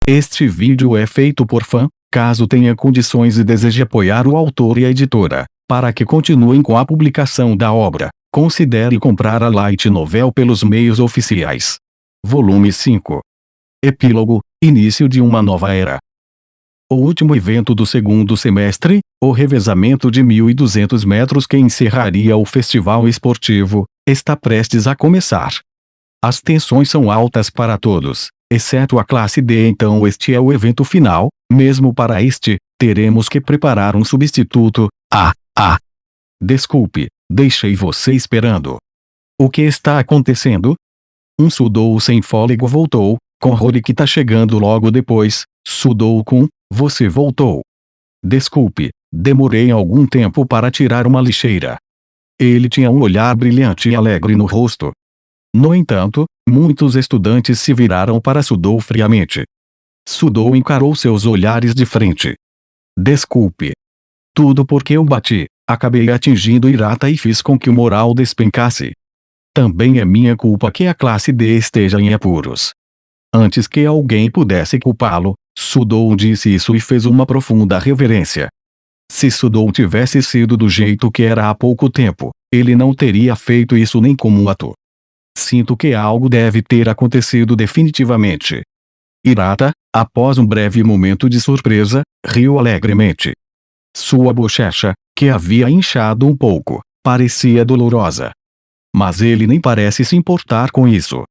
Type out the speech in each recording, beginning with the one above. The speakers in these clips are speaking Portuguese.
Este vídeo é feito por fã. Caso tenha condições e deseje apoiar o autor e a editora, para que continuem com a publicação da obra, considere comprar a Light Novel pelos meios oficiais. Volume 5. Epílogo: Início de uma nova era. O último evento do segundo semestre, o revezamento de 1.200 metros que encerraria o festival esportivo, está prestes a começar. As tensões são altas para todos, exceto a classe D. Então este é o evento final. Mesmo para este, teremos que preparar um substituto. Desculpe, deixei você esperando. O que está acontecendo? Um Sudou sem fôlego voltou, com Horikita chegando logo depois. Sudou-kun, você voltou. Desculpe, demorei algum tempo para tirar uma lixeira. Ele tinha um olhar brilhante e alegre no rosto. No entanto, muitos estudantes se viraram para Sudou friamente. Sudou encarou seus olhares de frente. Desculpe. Tudo porque eu bati, acabei atingindo Hirata e fiz com que o moral despencasse. Também é minha culpa que a classe D esteja em apuros. Antes que alguém pudesse culpá-lo, Sudou disse isso e fez uma profunda reverência. Se Sudou tivesse sido do jeito que era há pouco tempo, ele não teria feito isso nem como um ato. Sinto que algo deve ter acontecido definitivamente. Hirata, após um breve momento de surpresa, riu alegremente. Sua bochecha, que havia inchado um pouco, parecia dolorosa. Mas ele nem parece se importar com isso.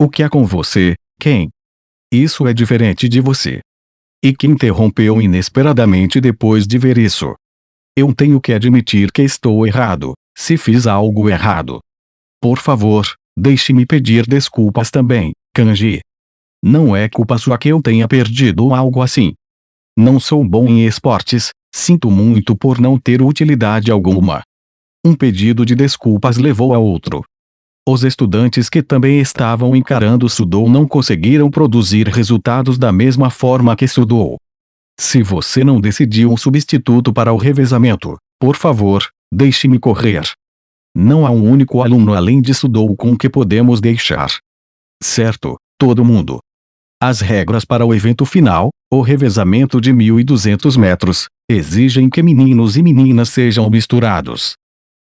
O que há com você, Ken? Isso é diferente de você. Ikki interrompeu inesperadamente depois de ver isso. Eu tenho que admitir que estou errado, se fiz algo errado. Por favor, deixe-me pedir desculpas também, Kanji. Não é culpa sua que eu tenha perdido algo assim. Não sou bom em esportes, sinto muito por não ter utilidade alguma. Um pedido de desculpas levou a outro. Os estudantes que também estavam encarando Sudou não conseguiram produzir resultados da mesma forma que Sudou. Se você não decidiu um substituto para o revezamento, por favor, deixe-me correr. Não há um único aluno além de Sudou com que podemos deixar. Certo, todo mundo. As regras para o evento final, o revezamento de 1.200 metros, exigem que meninos e meninas sejam misturados.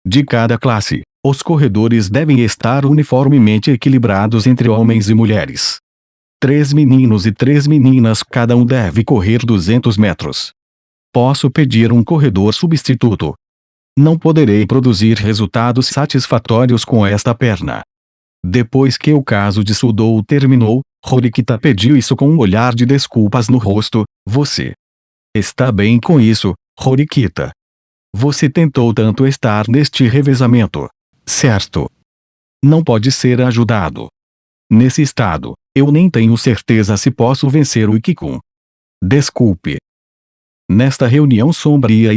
De cada classe, os corredores devem estar uniformemente equilibrados entre homens e mulheres. 3 meninos e 3 meninas cada um deve correr 200 metros. Posso pedir um corredor substituto. Não poderei produzir resultados satisfatórios com esta perna. Depois que o caso de Sudou terminou, Horikita pediu isso com um olhar de desculpas no rosto. Você está bem com isso, Horikita? Você tentou tanto estar neste revezamento, certo? Não pode ser ajudado. Nesse estado, eu nem tenho certeza se posso vencer o Ikki-kun. Desculpe. Nesta reunião sombria,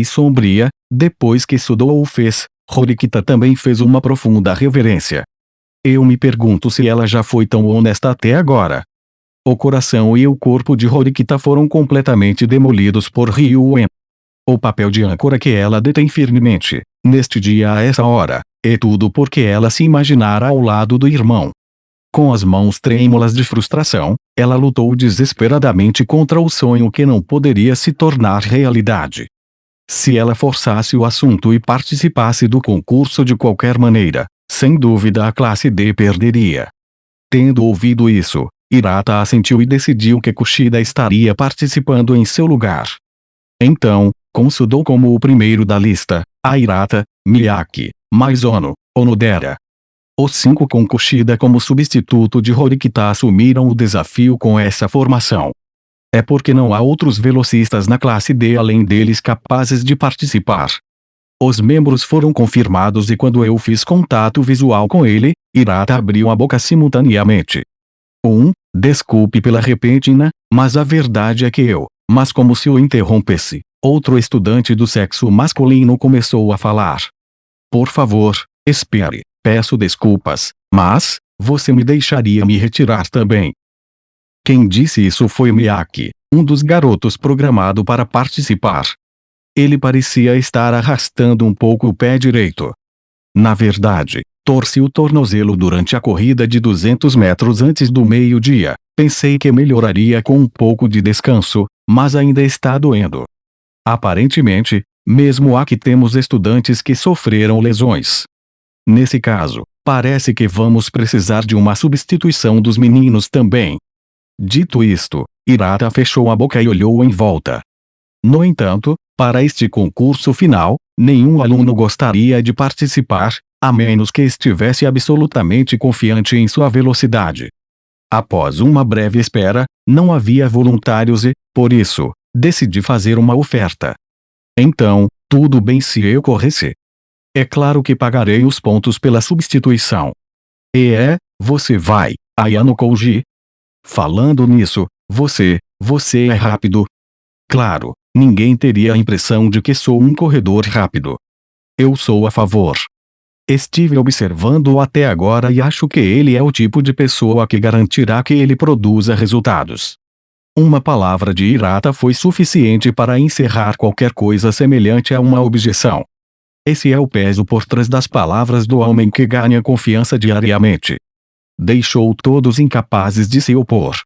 depois que Sudou o fez, Horikita também fez uma profunda reverência. Eu me pergunto se ela já foi tão honesta até agora. O coração e o corpo de Horikita foram completamente demolidos por Ryuen. O papel de âncora que ela detém firmemente, neste dia a essa hora, é tudo porque ela se imaginara ao lado do irmão. Com as mãos trêmulas de frustração, ela lutou desesperadamente contra o sonho que não poderia se tornar realidade. Se ela forçasse o assunto e participasse do concurso de qualquer maneira, sem dúvida a classe D perderia. Tendo ouvido isso, Hirata assentiu e decidiu que Kushida estaria participando em seu lugar. Então, com Sudou como o primeiro da lista, a Hirata, Miyake, Maizono, Onodera. Os 5 com Kushida como substituto de Horikita assumiram o desafio com essa formação. É porque não há outros velocistas na classe D além deles capazes de participar. Os membros foram confirmados e quando eu fiz contato visual com ele, Hirata abriu a boca simultaneamente. Desculpe pela repentina, mas a verdade é que mas como se o interrompesse, outro estudante do sexo masculino começou a falar. Por favor, espere, peço desculpas, mas, você me deixaria me retirar também. Quem disse isso foi Miyake, um dos garotos programado para participar. Ele parecia estar arrastando um pouco o pé direito. Na verdade, torce o tornozelo durante a corrida de 200 metros antes do meio-dia, Pensei que melhoraria com um pouco de descanso, mas ainda está doendo. Aparentemente, mesmo aqui temos estudantes que sofreram lesões. Nesse caso, parece que vamos precisar de uma substituição dos meninos também. Dito isto, Hirata fechou a boca e olhou em volta. No entanto, para este concurso final, nenhum aluno gostaria de participar, a menos que estivesse absolutamente confiante em sua velocidade. Após uma breve espera, não havia voluntários e, por isso, decidi fazer uma oferta. Então, tudo bem se eu corresse? É claro que pagarei os pontos pela substituição. Você vai, Ayano Koji? Falando nisso, você é rápido? Claro, ninguém teria a impressão de que sou um corredor rápido. Eu sou a favor. Estive observando-o até agora e acho que ele é o tipo de pessoa que garantirá que ele produza resultados. Uma palavra de Hirata foi suficiente para encerrar qualquer coisa semelhante a uma objeção. Esse é o peso por trás das palavras do homem que ganha confiança diariamente. Deixou todos incapazes de se opor.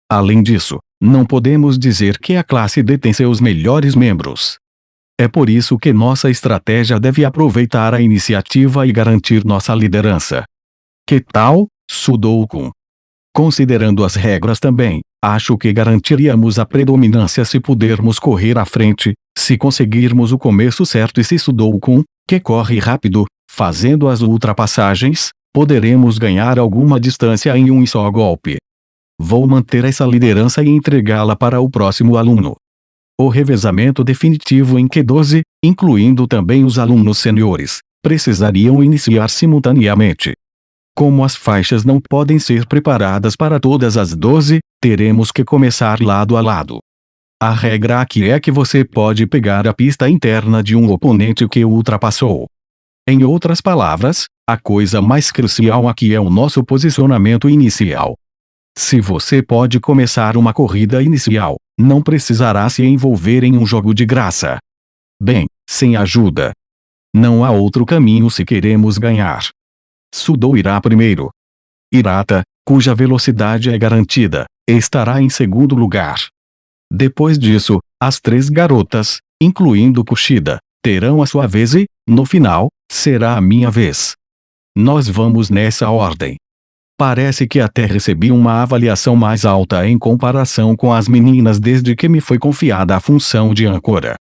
Além disso, não podemos dizer que a classe D tem seus melhores membros. É por isso que nossa estratégia deve aproveitar a iniciativa e garantir nossa liderança. Que tal, Sudoku? Considerando as regras também, acho que garantiríamos a predominância se pudermos correr à frente, se conseguirmos o começo certo e se Sudoku, que corre rápido, fazendo as ultrapassagens, poderemos ganhar alguma distância em um só golpe. Vou manter essa liderança e entregá-la para o próximo aluno. O revezamento definitivo em Q12, incluindo também os alunos seniores, precisariam iniciar simultaneamente. Como as faixas não podem ser preparadas para todas as 12, teremos que começar lado a lado. A regra aqui é que você pode pegar a pista interna de um oponente que o ultrapassou. Em outras palavras, a coisa mais crucial aqui é o nosso posicionamento inicial. Se você pode começar uma corrida inicial, não precisará se envolver em um jogo de graça. Bem, sem ajuda. Não há outro caminho se queremos ganhar. Sudo irá primeiro. Hirata, cuja velocidade é garantida, estará em segundo lugar. Depois disso, as 3 garotas, incluindo Kushida, terão a sua vez e, no final, será a minha vez. Nós vamos nessa ordem. Parece que até recebi uma avaliação mais alta em comparação com as meninas desde que me foi confiada a função de âncora.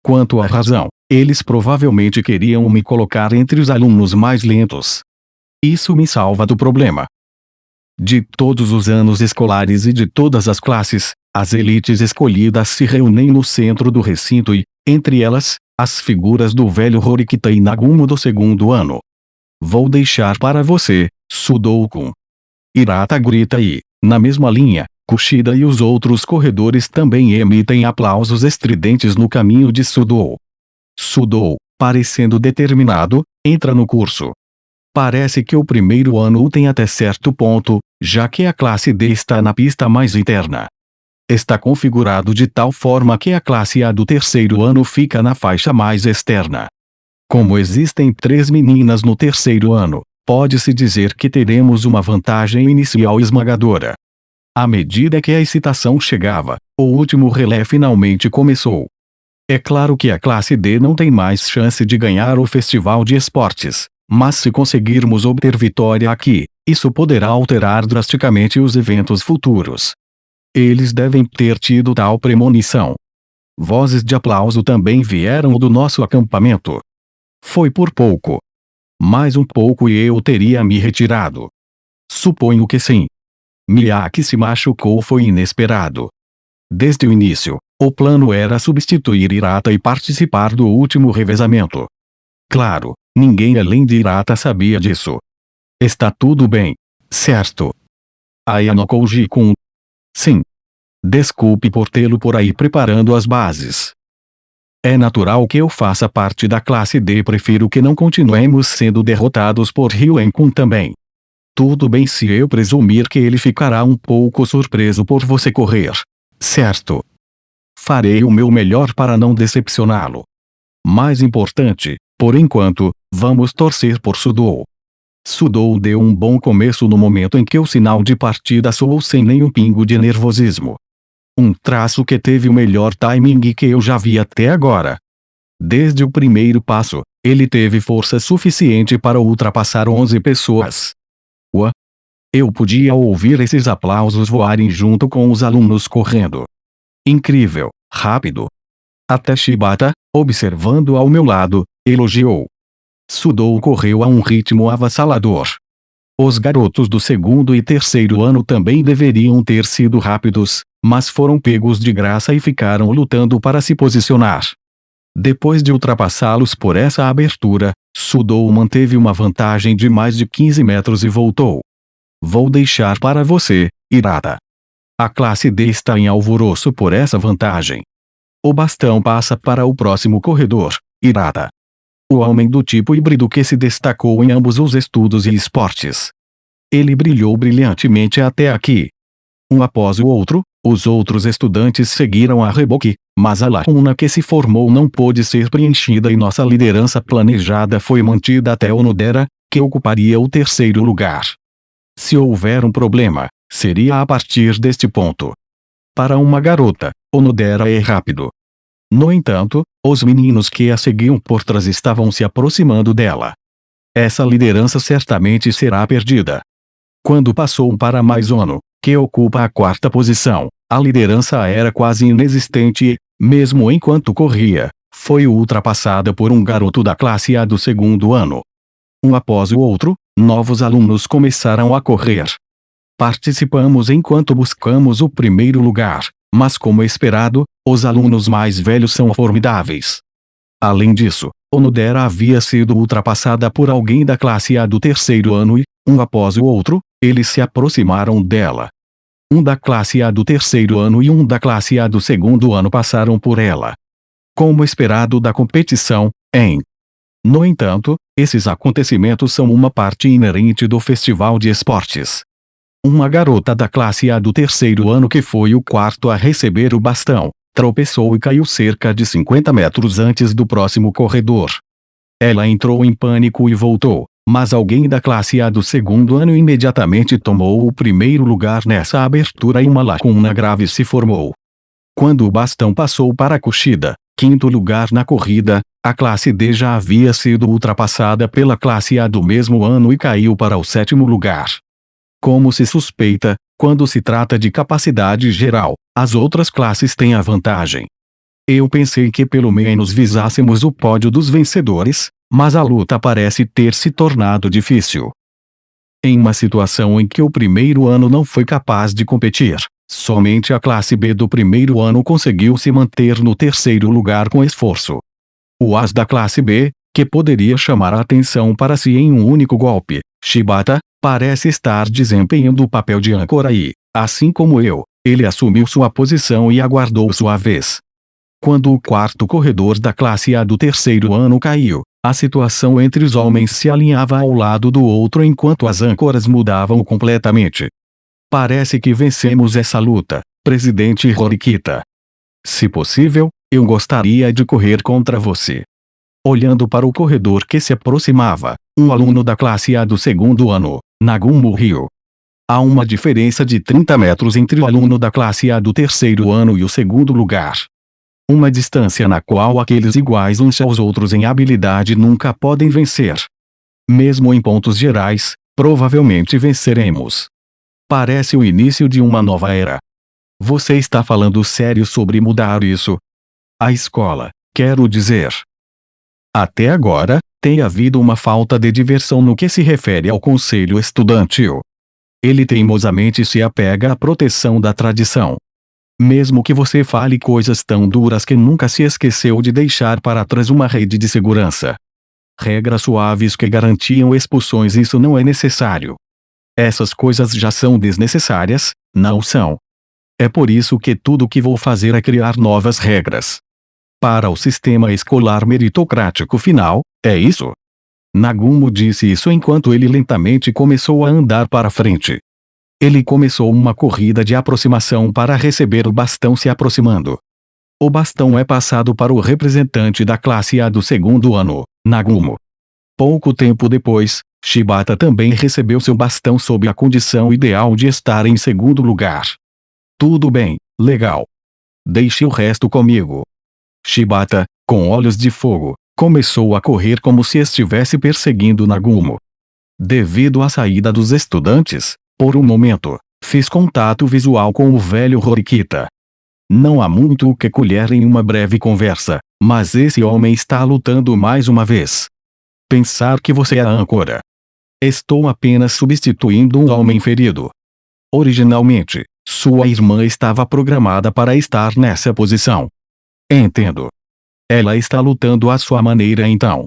Quanto à razão, eles provavelmente queriam me colocar entre os alunos mais lentos. Isso me salva do problema. De todos os anos escolares e de todas as classes, as elites escolhidas se reúnem no centro do recinto e, entre elas, as figuras do velho Horikita e Nagumo do 2º ano. Vou deixar para você, Sudoku. Hirata grita e, na mesma linha, Kushida e os outros corredores também emitem aplausos estridentes no caminho de Sudo. Sudo, parecendo determinado, entra no curso. Parece que o primeiro ano o tem até certo ponto, já que a classe D está na pista mais interna. Está configurado de tal forma que a classe A do 3º ano fica na faixa mais externa. Como existem 3 meninas no 3º ano, pode-se dizer que teremos uma vantagem inicial esmagadora. À medida que a excitação chegava, o último relé finalmente começou. É claro que a classe D não tem mais chance de ganhar o festival de esportes, mas se conseguirmos obter vitória aqui, isso poderá alterar drasticamente os eventos futuros. Eles devem ter tido tal premonição. Vozes de aplauso também vieram do nosso acampamento. Foi por pouco. Mais um pouco e eu teria me retirado. Suponho que sim. Miyake se machucou foi inesperado. Desde o início, o plano era substituir Hirata e participar do último revezamento. Claro, ninguém além de Hirata sabia disso. Está tudo bem, certo? Ayano Koji-kun. Sim. Desculpe por tê-lo por aí preparando as bases. É natural que eu faça parte da classe D. Prefiro que não continuemos sendo derrotados por Ryuen-kun também. Tudo bem se eu presumir que ele ficará um pouco surpreso por você correr, certo? Farei o meu melhor para não decepcioná-lo. Mais importante, por enquanto, vamos torcer por Sudo. Sudou deu um bom começo no momento em que o sinal de partida soou sem nenhum pingo de nervosismo. Um traço que teve o melhor timing que eu já vi até agora. Desde o primeiro passo, ele teve força suficiente para ultrapassar 11 pessoas. Eu podia ouvir esses aplausos voarem junto com os alunos correndo. Incrível, rápido. Até Shibata, observando ao meu lado, elogiou. Sudou correu a um ritmo avassalador. Os garotos do segundo e terceiro ano também deveriam ter sido rápidos, mas foram pegos de graça e ficaram lutando para se posicionar. Depois de ultrapassá-los por essa abertura, Sudou manteve uma vantagem de mais de 15 metros e voltou. Vou deixar para você, Hirata. A classe D está em alvoroço por essa vantagem. O bastão passa para o próximo corredor, Hirata. O homem do tipo híbrido que se destacou em ambos os estudos e esportes. Ele brilhou brilhantemente até aqui. Um após o outro, os outros estudantes seguiram a reboque, mas a lacuna que se formou não pôde ser preenchida e nossa liderança planejada foi mantida até Onodera, que ocuparia o terceiro lugar. Se houver um problema, seria a partir deste ponto. Para uma garota, Onodera é rápido. No entanto, os meninos que a seguiam por trás estavam se aproximando dela. Essa liderança certamente será perdida. Quando passou para Maizono, que ocupa a quarta posição, a liderança era quase inexistente e, mesmo enquanto corria, foi ultrapassada por um garoto da classe A do segundo ano. Um após o outro, novos alunos começaram a correr. Participamos enquanto buscamos o primeiro lugar, mas como esperado, os alunos mais velhos são formidáveis. Além disso, Onodera havia sido ultrapassada por alguém da classe A do terceiro ano e, um após o outro, eles se aproximaram dela. Um da classe A do terceiro ano e um da classe A do segundo ano passaram por ela. Como esperado da competição, No entanto, esses acontecimentos são uma parte inerente do festival de esportes. Uma garota da classe A do terceiro ano que foi o quarto a receber o bastão, tropeçou e caiu cerca de 50 metros antes do próximo corredor. Ela entrou em pânico e voltou, mas alguém da classe A do segundo ano imediatamente tomou o primeiro lugar nessa abertura e uma lacuna grave se formou. Quando o bastão passou para Kushida, quinto lugar na corrida, a classe D já havia sido ultrapassada pela classe A do mesmo ano e caiu para o sétimo lugar. Como se suspeita, quando se trata de capacidade geral, as outras classes têm a vantagem. Eu pensei que pelo menos visássemos o pódio dos vencedores, mas a luta parece ter se tornado difícil. Em uma situação em que o primeiro ano não foi capaz de competir, somente a classe B do primeiro ano conseguiu se manter no terceiro lugar com esforço. O as da classe B, que poderia chamar a atenção para si em um único golpe, Shibata, parece estar desempenhando o papel de âncora e, assim como eu, ele assumiu sua posição e aguardou sua vez. Quando o quarto corredor da classe A do terceiro ano caiu, a situação entre os homens se alinhava ao lado do outro enquanto as âncoras mudavam completamente. Parece que vencemos essa luta, presidente Horikita. Se possível, eu gostaria de correr contra você. Olhando para o corredor que se aproximava, um aluno da classe A do segundo ano, Nagumo riu. Há uma diferença de 30 metros entre o aluno da classe A do terceiro ano e o segundo lugar. Uma distância na qual aqueles iguais uns aos outros em habilidade nunca podem vencer. Mesmo em pontos gerais, provavelmente venceremos. Parece o início de uma nova era. Você está falando sério sobre mudar isso? A escola, quero dizer. Até agora, tem havido uma falta de diversão no que se refere ao conselho estudantil. Ele teimosamente se apega à proteção da tradição. Mesmo que você fale coisas tão duras que nunca se esqueceu de deixar para trás uma rede de segurança. Regras suaves que garantiam expulsões, isso não é necessário. Essas coisas já são desnecessárias, não são. É por isso que tudo o que vou fazer é criar novas regras. Para o sistema escolar meritocrático final, é isso? Nagumo disse isso enquanto ele lentamente começou a andar para frente. Ele começou uma corrida de aproximação para receber o bastão se aproximando. O bastão é passado para o representante da classe A do segundo ano, Nagumo. Pouco tempo depois, Shibata também recebeu seu bastão sob a condição ideal de estar em segundo lugar. Tudo bem, legal. Deixe o resto comigo. Shibata, com olhos de fogo, começou a correr como se estivesse perseguindo Nagumo. Devido à saída dos estudantes, por um momento, fiz contato visual com o velho Horikita. Não há muito o que colher em uma breve conversa, mas esse homem está lutando mais uma vez. Pensar que você é a âncora. Estou apenas substituindo um homem ferido. Originalmente, sua irmã estava programada para estar nessa posição. Entendo. Ela está lutando à sua maneira então.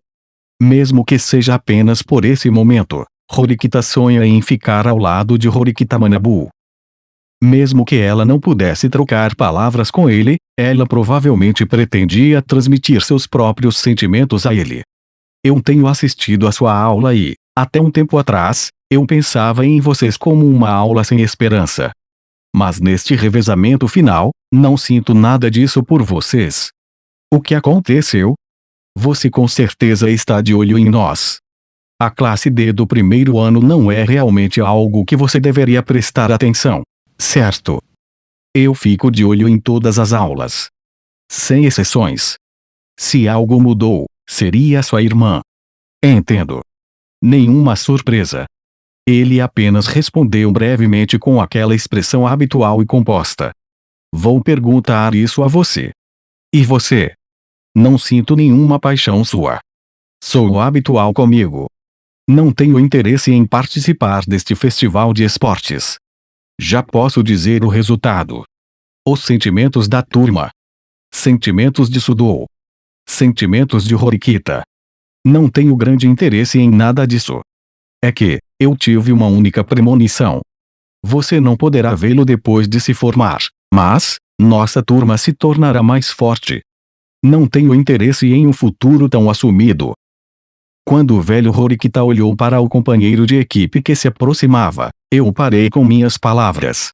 Mesmo que seja apenas por esse momento, Horikita sonha em ficar ao lado de Horikita Manabu. Mesmo que ela não pudesse trocar palavras com ele, ela provavelmente pretendia transmitir seus próprios sentimentos a ele. Eu tenho assistido a sua aula e, até um tempo atrás, eu pensava em vocês como uma aula sem esperança. Mas neste revezamento final, não sinto nada disso por vocês. O que aconteceu? Você com certeza está de olho em nós. A classe D do primeiro ano não é realmente algo que você deveria prestar atenção, certo? Eu fico de olho em todas as aulas. Sem exceções. Se algo mudou, seria sua irmã. Entendo. Nenhuma surpresa. Ele apenas respondeu brevemente com aquela expressão habitual e composta. Vou perguntar isso a você. E você? Não sinto nenhuma paixão sua. Sou habitual comigo. Não tenho interesse em participar deste festival de esportes. Já posso dizer o resultado. Os sentimentos da turma. Sentimentos de Sudou. Sentimentos de Horikita. Não tenho grande interesse em nada disso. É que, eu tive uma única premonição. Você não poderá vê-lo depois de se formar, mas, nossa turma se tornará mais forte. Não tenho interesse em um futuro tão assumido. Quando o velho Horikita olhou para o companheiro de equipe que se aproximava, eu parei com minhas palavras.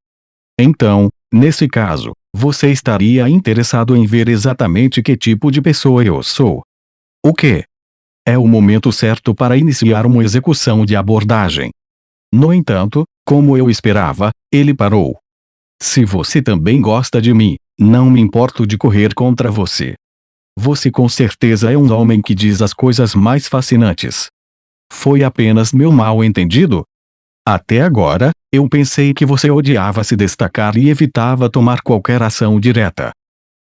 Então, nesse caso, você estaria interessado em ver exatamente que tipo de pessoa eu sou. O quê? É o momento certo para iniciar uma execução de abordagem. No entanto, como eu esperava, ele parou. Se você também gosta de mim, não me importo de correr contra você. Você com certeza é um homem que diz as coisas mais fascinantes. Foi apenas meu mal-entendido? Até agora, eu pensei que você odiava se destacar e evitava tomar qualquer ação direta.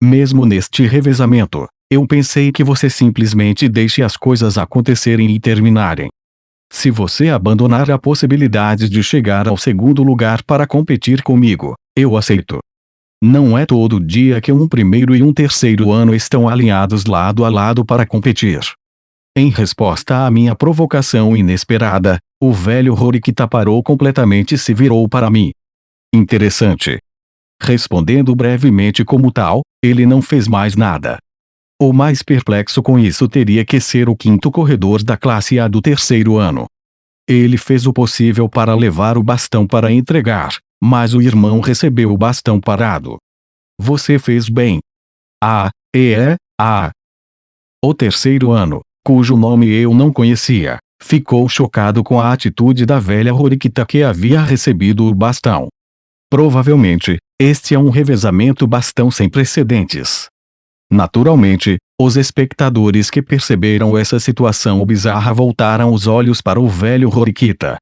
Mesmo neste revezamento, eu pensei que você simplesmente deixe as coisas acontecerem e terminarem. Se você abandonar a possibilidade de chegar ao segundo lugar para competir comigo, eu aceito. Não é todo dia que um primeiro e um terceiro ano estão alinhados lado a lado para competir. Em resposta à minha provocação inesperada, o velho Horikita parou completamente e se virou para mim. Interessante. Respondendo brevemente como tal, ele não fez mais nada. O mais perplexo com isso teria que ser o quinto corredor da classe A do terceiro ano. Ele fez o possível para levar o bastão para entregar, mas o irmão recebeu o bastão parado. Você fez bem. O terceiro ano, cujo nome eu não conhecia, ficou chocado com a atitude da velha Horikita que havia recebido o bastão. Provavelmente, este é um revezamento bastão sem precedentes. Naturalmente, os espectadores que perceberam essa situação bizarra voltaram os olhos para o velho Horikita.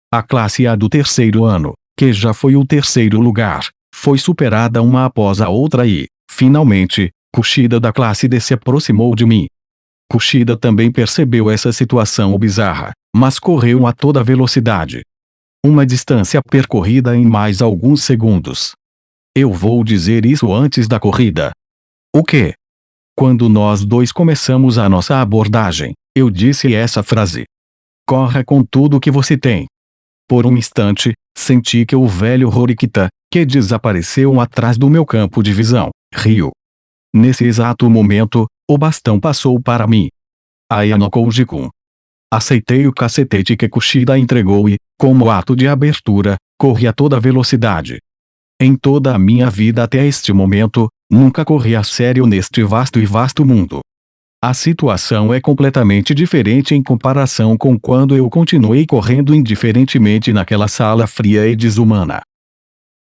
A classe A do terceiro ano, que já foi o terceiro lugar, foi superada uma após a outra e, finalmente, Kushida da classe D se aproximou de mim. Kushida também percebeu essa situação bizarra, mas correu a toda velocidade. Uma distância percorrida em mais alguns segundos. Eu vou dizer isso antes da corrida. O quê? Quando nós dois começamos a nossa abordagem, eu disse essa frase. Corra com tudo que você tem. Por um instante, senti que o velho Horikita, que desapareceu atrás do meu campo de visão, riu. Nesse exato momento, o bastão passou para mim. Ayano Koji-kun. Aceitei o cacetete que Kushida entregou e, como ato de abertura, corri a toda velocidade. Em toda a minha vida até este momento, nunca corri a sério neste vasto mundo. A situação é completamente diferente em comparação com quando eu continuei correndo indiferentemente naquela sala fria e desumana.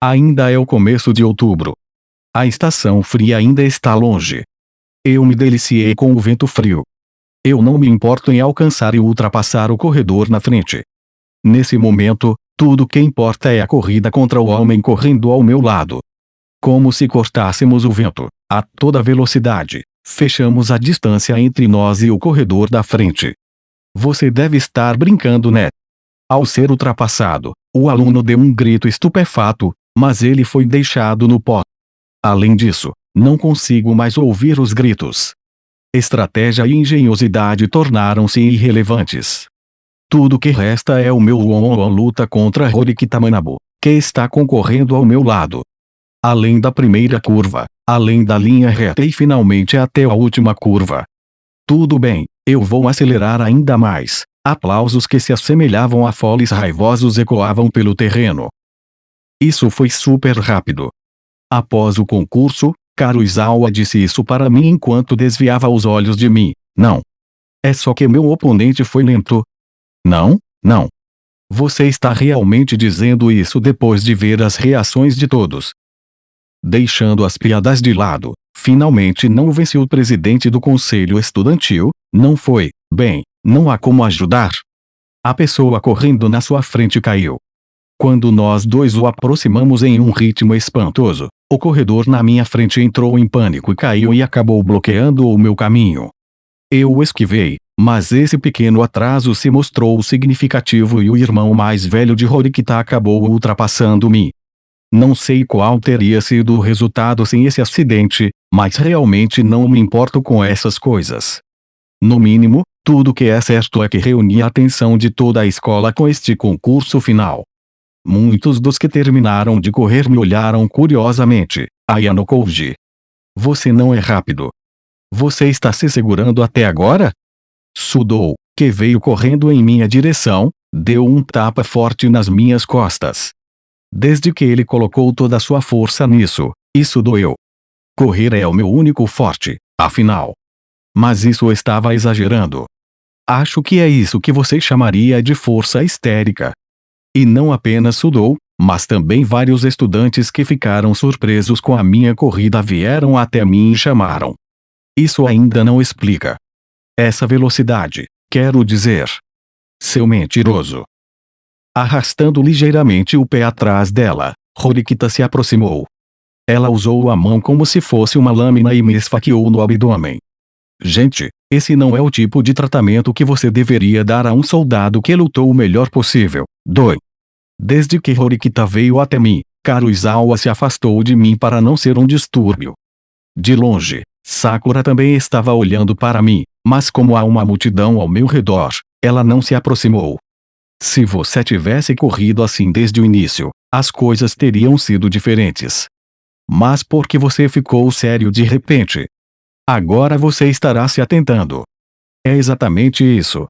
Ainda é o começo de outubro. A estação fria ainda está longe. Eu me deliciei com o vento frio. Eu não me importo em alcançar e ultrapassar o corredor na frente. Nesse momento, tudo que importa é a corrida contra o homem correndo ao meu lado. Como se cortássemos o vento, a toda velocidade, fechamos a distância entre nós e o corredor da frente. Você deve estar brincando, né? Ao ser ultrapassado, o aluno deu um grito estupefato, mas ele foi deixado no pó. Além disso, não consigo mais ouvir os gritos. Estratégia e engenhosidade tornaram-se irrelevantes. Tudo que resta é o meu one-on-one luta contra Rory Kitamanabu, que está concorrendo ao meu lado. Além da primeira curva, além da linha reta e finalmente até a última curva. Tudo bem, eu vou acelerar ainda mais. Aplausos que se assemelhavam a foles raivosos ecoavam pelo terreno. Isso foi super rápido. Após o concurso, Karuizawa disse isso para mim enquanto desviava os olhos de mim. Não. É só que meu oponente foi lento. Não, não. Você está realmente dizendo isso depois de ver as reações de todos. Deixando as piadas de lado, finalmente não venci o presidente do conselho estudantil, não foi, bem, não há como ajudar. A pessoa correndo na sua frente caiu. Quando nós dois o aproximamos em um ritmo espantoso, o corredor na minha frente entrou em pânico e caiu e acabou bloqueando o meu caminho. Eu o esquivei, mas esse pequeno atraso se mostrou significativo e o irmão mais velho de Horikita acabou ultrapassando-me. Não sei qual teria sido o resultado sem esse acidente, mas realmente não me importo com essas coisas. No mínimo, tudo que é certo é que reuni a atenção de toda a escola com este concurso final. Muitos dos que terminaram de correr me olharam curiosamente. Ayano Koji. Você não é rápido. Você está se segurando até agora? Sudou, que veio correndo em minha direção, deu um tapa forte nas minhas costas. Desde que ele colocou toda a sua força nisso, isso doeu. Correr é o meu único forte, afinal. Mas isso estava exagerando. Acho que é isso que você chamaria de força histérica. E não apenas Sudou, mas também vários estudantes que ficaram surpresos com a minha corrida vieram até mim e chamaram. Isso ainda não explica. Essa velocidade, quero dizer. Seu mentiroso. Arrastando ligeiramente o pé atrás dela, Horikita se aproximou. Ela usou a mão como se fosse uma lâmina e me esfaqueou no abdômen. Gente, esse não é o tipo de tratamento que você deveria dar a um soldado que lutou o melhor possível. Doi. Desde que Horikita veio até mim, Karuizawa se afastou de mim para não ser um distúrbio. De longe, Sakura também estava olhando para mim, mas como há uma multidão ao meu redor, ela não se aproximou. Se você tivesse corrido assim desde o início, as coisas teriam sido diferentes. Mas por que você ficou sério de repente? Agora você estará se atentando. É exatamente isso.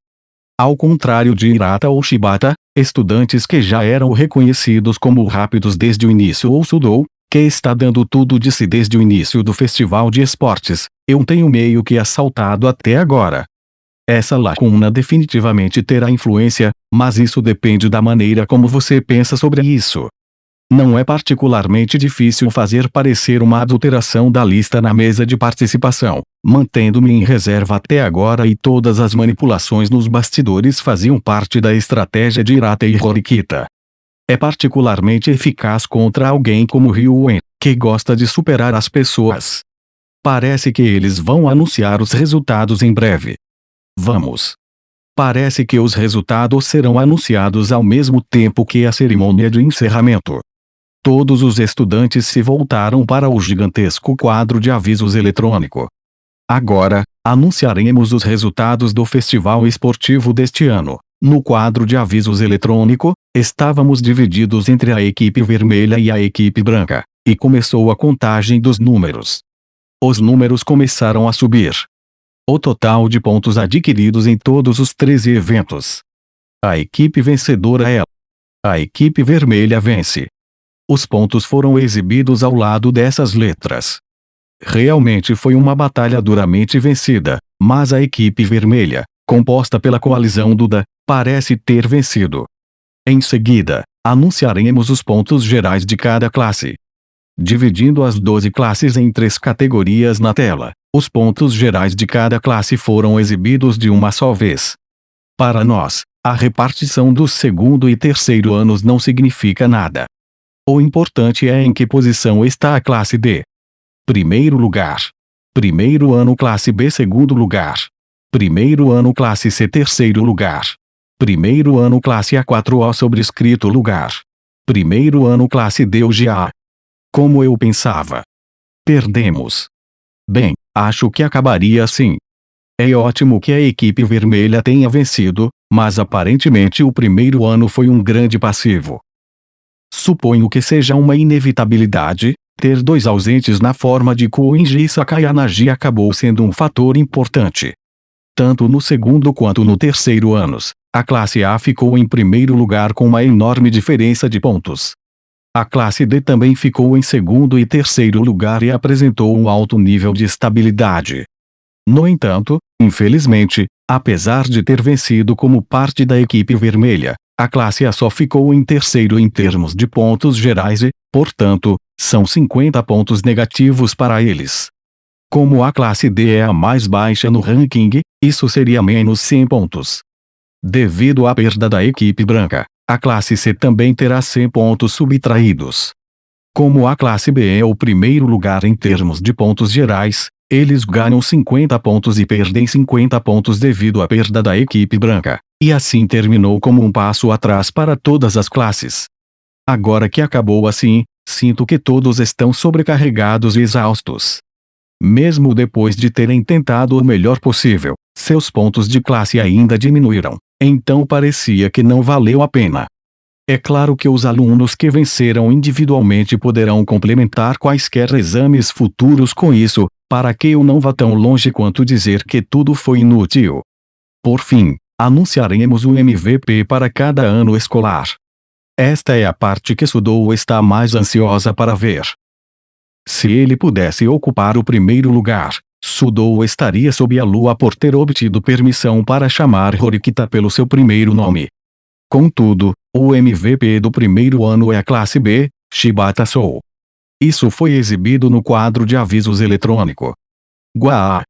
Ao contrário de Hirata ou Shibata, estudantes que já eram reconhecidos como rápidos desde o início ou Sudou, que está dando tudo de si desde o início do festival de esportes, eu tenho meio que assaltado até agora. Essa lacuna definitivamente terá influência, mas isso depende da maneira como você pensa sobre isso. Não é particularmente difícil fazer parecer uma adulteração da lista na mesa de participação, mantendo-me em reserva até agora e todas as manipulações nos bastidores faziam parte da estratégia de Hirata e Horikita. É particularmente eficaz contra alguém como Ryuen, que gosta de superar as pessoas. Parece que eles vão anunciar os resultados em breve. Vamos. Parece que os resultados serão anunciados ao mesmo tempo que a cerimônia de encerramento. Todos os estudantes se voltaram para o gigantesco quadro de avisos eletrônico. Agora, anunciaremos os resultados do festival esportivo deste ano. No quadro de avisos eletrônico, estávamos divididos entre a equipe vermelha e a equipe branca, e começou a contagem dos números. Os números começaram a subir. O total de pontos adquiridos em todos os 13 eventos. A equipe vencedora é a equipe vermelha vence. Os pontos foram exibidos ao lado dessas letras. Realmente foi uma batalha duramente vencida, mas a equipe vermelha, composta pela coalizão Duda, parece ter vencido. Em seguida, anunciaremos os pontos gerais de cada classe. Dividindo as 12 classes em 3 categorias na tela, os pontos gerais de cada classe foram exibidos de uma só vez. Para nós, a repartição dos segundo e terceiro anos não significa nada. O importante é em que posição está a classe D. Primeiro lugar. Primeiro ano classe B segundo lugar. Primeiro ano classe C terceiro lugar. Primeiro ano classe A4O sobrescrito lugar. Primeiro ano classe D ou GA. Como eu pensava. Perdemos. Bem, acho que acabaria assim. É ótimo que a equipe vermelha tenha vencido, mas aparentemente o primeiro ano foi um grande passivo. Suponho que seja uma inevitabilidade, ter 2 ausentes na forma de Koenji e Sakayanagi acabou sendo um fator importante. Tanto no segundo quanto no terceiro anos, a classe A ficou em primeiro lugar com uma enorme diferença de pontos. A classe D também ficou em segundo e terceiro lugar e apresentou um alto nível de estabilidade. No entanto, infelizmente, apesar de ter vencido como parte da equipe vermelha, a classe A só ficou em terceiro em termos de pontos gerais e, portanto, são 50 pontos negativos para eles. Como a classe D é a mais baixa no ranking, isso seria menos 100 pontos. Devido à perda da equipe branca, a classe C também terá 100 pontos subtraídos. Como a classe B é o primeiro lugar em termos de pontos gerais, eles ganham 50 pontos e perdem 50 pontos devido à perda da equipe branca, e assim terminou como um passo atrás para todas as classes. Agora que acabou assim, sinto que todos estão sobrecarregados e exaustos. Mesmo depois de terem tentado o melhor possível, seus pontos de classe ainda diminuíram, então parecia que não valeu a pena. É claro que os alunos que venceram individualmente poderão complementar quaisquer exames futuros com isso, para que eu não vá tão longe quanto dizer que tudo foi inútil. Por fim, anunciaremos o MVP para cada ano escolar. Esta é a parte que Sudou está mais ansiosa para ver. Se ele pudesse ocupar o primeiro lugar, Sudou estaria sob a lua por ter obtido permissão para chamar Horikita pelo seu primeiro nome. Contudo, o MVP do primeiro ano é a classe B, Shibata Sou. Isso foi exibido no quadro de avisos eletrônico. Guaa!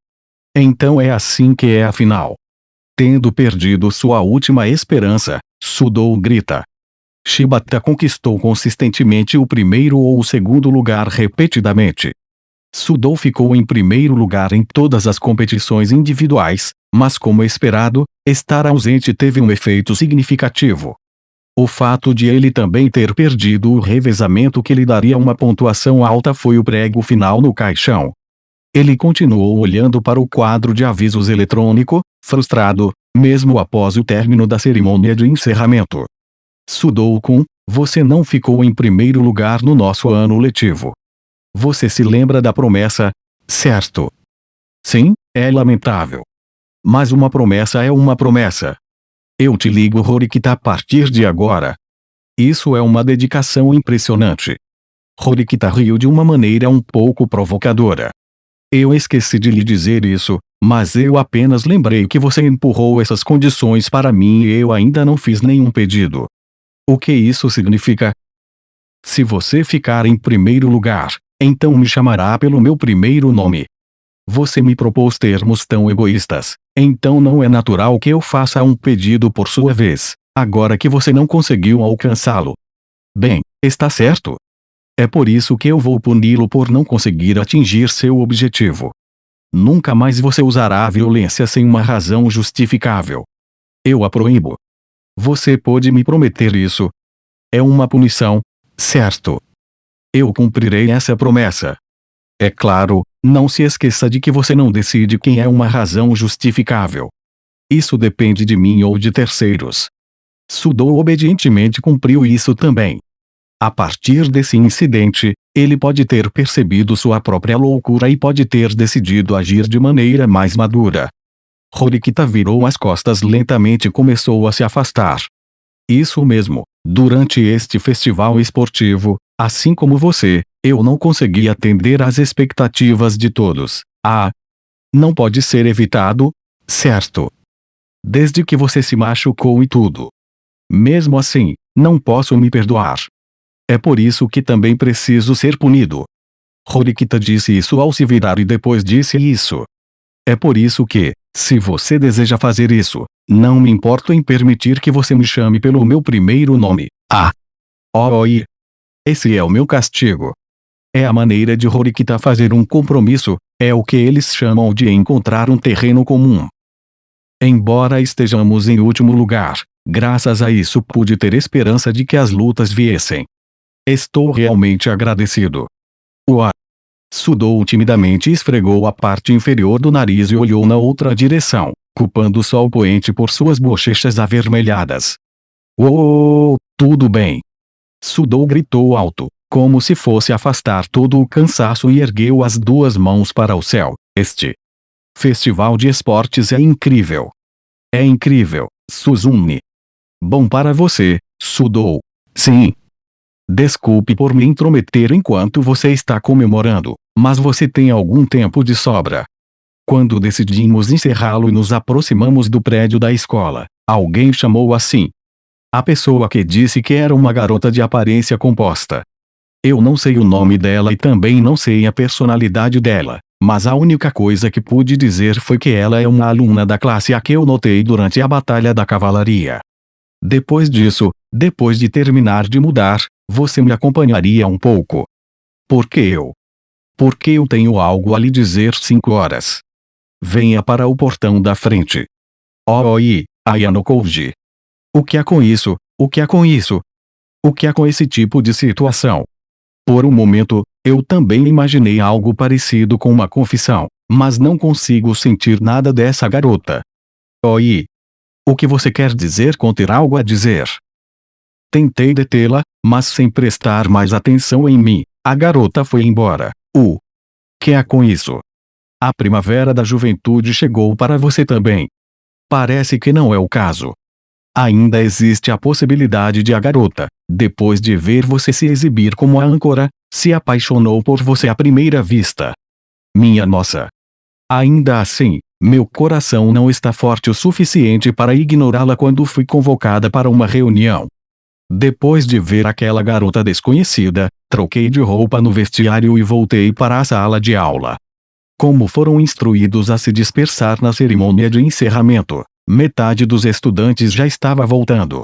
Então é assim que é a final. Tendo perdido sua última esperança, Sudou grita. Shibata conquistou consistentemente o primeiro ou o segundo lugar repetidamente. Sudou ficou em primeiro lugar em todas as competições individuais, mas como esperado, estar ausente teve um efeito significativo. O fato de ele também ter perdido o revezamento que lhe daria uma pontuação alta foi o prego final no caixão. Ele continuou olhando para o quadro de avisos eletrônico, frustrado, mesmo após o término da cerimônia de encerramento. Sudou-kun, você não ficou em primeiro lugar no nosso ano letivo. Você se lembra da promessa, certo? Sim, é lamentável. Mas uma promessa é uma promessa. Eu te ligo Horikita a partir de agora. Isso é uma dedicação impressionante. Horikita riu de uma maneira um pouco provocadora. Eu esqueci de lhe dizer isso, mas eu apenas lembrei que você empurrou essas condições para mim e eu ainda não fiz nenhum pedido. O que isso significa? Se você ficar em primeiro lugar, então me chamará pelo meu primeiro nome. Você me propôs termos tão egoístas, então não é natural que eu faça um pedido por sua vez, agora que você não conseguiu alcançá-lo. Bem, está certo. É por isso que eu vou puni-lo por não conseguir atingir seu objetivo. Nunca mais você usará a violência sem uma razão justificável. Eu a proíbo. Você pode me prometer isso? É uma punição, certo? Eu cumprirei essa promessa. É claro, não se esqueça de que você não decide quem é uma razão justificável. Isso depende de mim ou de terceiros. Sudou obedientemente cumpriu isso também. A partir desse incidente, ele pode ter percebido sua própria loucura e pode ter decidido agir de maneira mais madura. Horikita virou as costas lentamente e começou a se afastar. Isso mesmo, durante este festival esportivo, assim como você, eu não consegui atender às expectativas de todos. Ah! Não pode ser evitado, certo? Desde que você se machucou e tudo. Mesmo assim, não posso me perdoar. É por isso que também preciso ser punido. Horikita disse isso ao se virar e depois disse isso. É por isso que, se você deseja fazer isso, não me importo em permitir que você me chame pelo meu primeiro nome. Oi. Esse é o meu castigo. É a maneira de Horikita fazer um compromisso, é o que eles chamam de encontrar um terreno comum. Embora estejamos em último lugar, graças a isso pude ter esperança de que as lutas viessem. Estou realmente agradecido. Ua. Sudou timidamente e esfregou a parte inferior do nariz e olhou na outra direção, culpando só o poente por suas bochechas avermelhadas. Tudo bem. Sudou gritou alto, como se fosse afastar todo o cansaço e ergueu as duas mãos para o céu. Este festival de esportes é incrível. É incrível, Suzune. Bom para você, Sudou. Sim. Desculpe por me intrometer enquanto você está comemorando, mas você tem algum tempo de sobra. Quando decidimos encerrá-lo e nos aproximamos do prédio da escola, alguém chamou assim. A pessoa que disse que era uma garota de aparência composta. Eu não sei o nome dela e também não sei a personalidade dela, mas a única coisa que pude dizer foi que ela é uma aluna da classe A que eu notei durante a Batalha da Cavalaria. Depois disso, depois de terminar de mudar, você me acompanharia um pouco. Por que eu? Porque eu tenho algo a lhe dizer 5 horas. Venha para o portão da frente. Oi, Ayano Koji. O que há com isso? O que há com isso? O que há com esse tipo de situação? Por um momento, eu também imaginei algo parecido com uma confissão, mas não consigo sentir nada dessa garota. Oi. O que você quer dizer com ter algo a dizer? Tentei detê-la, mas sem prestar mais atenção em mim, a garota foi embora. Que há com isso? A primavera da juventude chegou para você também. Parece que não é o caso. Ainda existe a possibilidade de a garota, depois de ver você se exibir como a âncora, se apaixonou por você à primeira vista. Minha nossa! Ainda assim, meu coração não está forte o suficiente para ignorá-la quando fui convocada para uma reunião. Depois de ver aquela garota desconhecida, troquei de roupa no vestiário e voltei para a sala de aula. Como foram instruídos a se dispersar na cerimônia de encerramento, metade dos estudantes já estava voltando.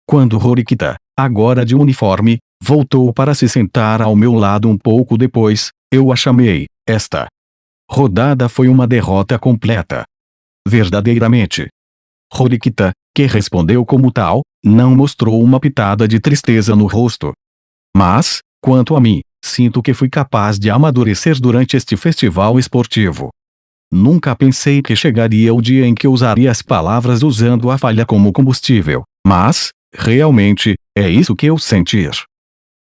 Quando Horikita, agora de uniforme, voltou para se sentar ao meu lado um pouco depois, eu a chamei. Esta rodada foi uma derrota completa. Verdadeiramente. Horikita, que respondeu como tal, não mostrou uma pitada de tristeza no rosto. Mas, quanto a mim, sinto que fui capaz de amadurecer durante este festival esportivo. Nunca pensei que chegaria o dia em que usaria as palavras usando a falha como combustível, mas, realmente, é isso que eu sentir.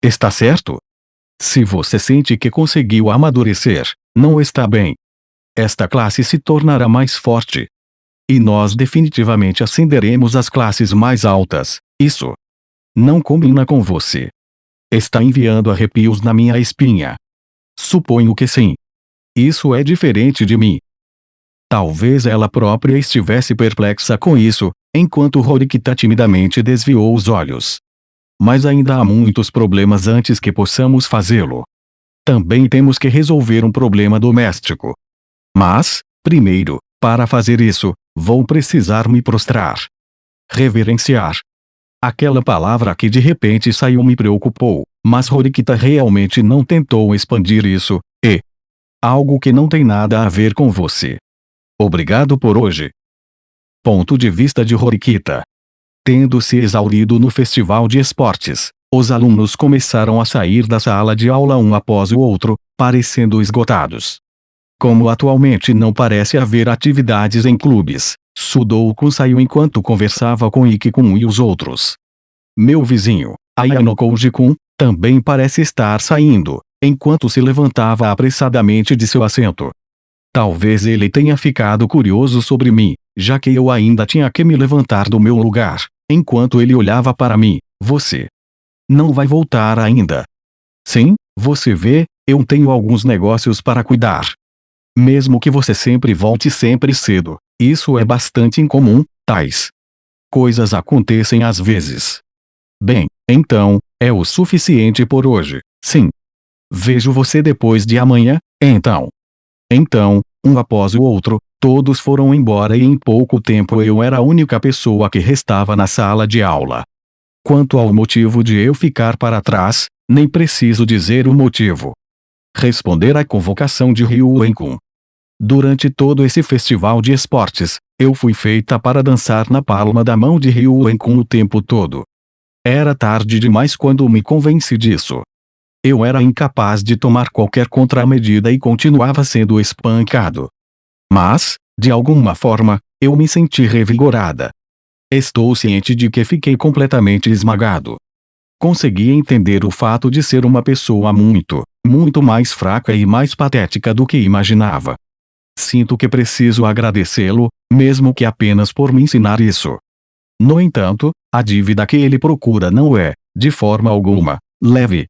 Está certo? Se você sente que conseguiu amadurecer, não está bem. Esta classe se tornará mais forte. E nós definitivamente ascenderemos às classes mais altas. Isso não combina com você. Está enviando arrepios na minha espinha. Suponho que sim. Isso é diferente de mim. Talvez ela própria estivesse perplexa com isso, enquanto Horikita timidamente desviou os olhos. Mas ainda há muitos problemas antes que possamos fazê-lo. Também temos que resolver um problema doméstico. Mas, primeiro, para fazer isso, vou precisar me prostrar. Reverenciar. Aquela palavra que de repente saiu me preocupou, mas Horikita realmente não tentou expandir isso, algo que não tem nada a ver com você. Obrigado por hoje. Ponto de vista de Horikita. Tendo se exaurido no festival de esportes, os alunos começaram a sair da sala de aula um após o outro, parecendo esgotados. Como atualmente não parece haver atividades em clubes, Sudou-kun saiu enquanto conversava com Ikki-kun e os outros. Meu vizinho, Ayano Koji-kun, também parece estar saindo, enquanto se levantava apressadamente de seu assento. Talvez ele tenha ficado curioso sobre mim, já que eu ainda tinha que me levantar do meu lugar, enquanto ele olhava para mim. Você não vai voltar ainda? Sim, você vê, eu tenho alguns negócios para cuidar. Mesmo que você sempre volte sempre cedo, isso é bastante incomum, tais coisas acontecem às vezes. Bem, então, é o suficiente por hoje, sim. Vejo você depois de amanhã, então. Então, um após o outro, todos foram embora e em pouco tempo eu era a única pessoa que restava na sala de aula. Quanto ao motivo de eu ficar para trás, nem preciso dizer o motivo. Responder à convocação de Ryu Enkun. Durante todo esse festival de esportes, eu fui feita para dançar na palma da mão de Ryu Enkun o tempo todo. Era tarde demais quando me convenci disso. Eu era incapaz de tomar qualquer contramedida e continuava sendo espancado. Mas, de alguma forma, eu me senti revigorada. Estou ciente de que fiquei completamente esmagado. Consegui entender o fato de ser uma pessoa muito, muito mais fraca e mais patética do que imaginava. Sinto que preciso agradecê-lo, mesmo que apenas por me ensinar isso. No entanto, a dívida que ele procura não é, de forma alguma, leve.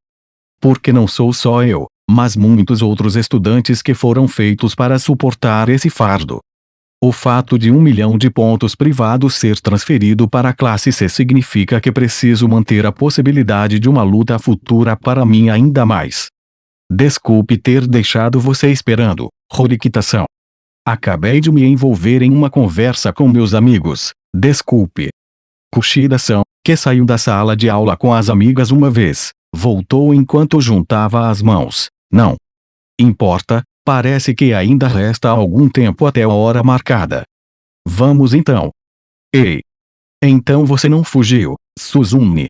Porque não sou só eu, mas muitos outros estudantes que foram feitos para suportar esse fardo. O fato de 1 milhão de pontos privados ser transferido para a classe C significa que preciso manter a possibilidade de uma luta futura para mim ainda mais. Desculpe ter deixado você esperando, Horikita-san. Acabei de me envolver em uma conversa com meus amigos, desculpe. Kushida-san, que saiu da sala de aula com as amigas uma vez, voltou enquanto juntava as mãos. Não importa, parece que ainda resta algum tempo até a hora marcada. Vamos então. Ei! Então você não fugiu, Suzune.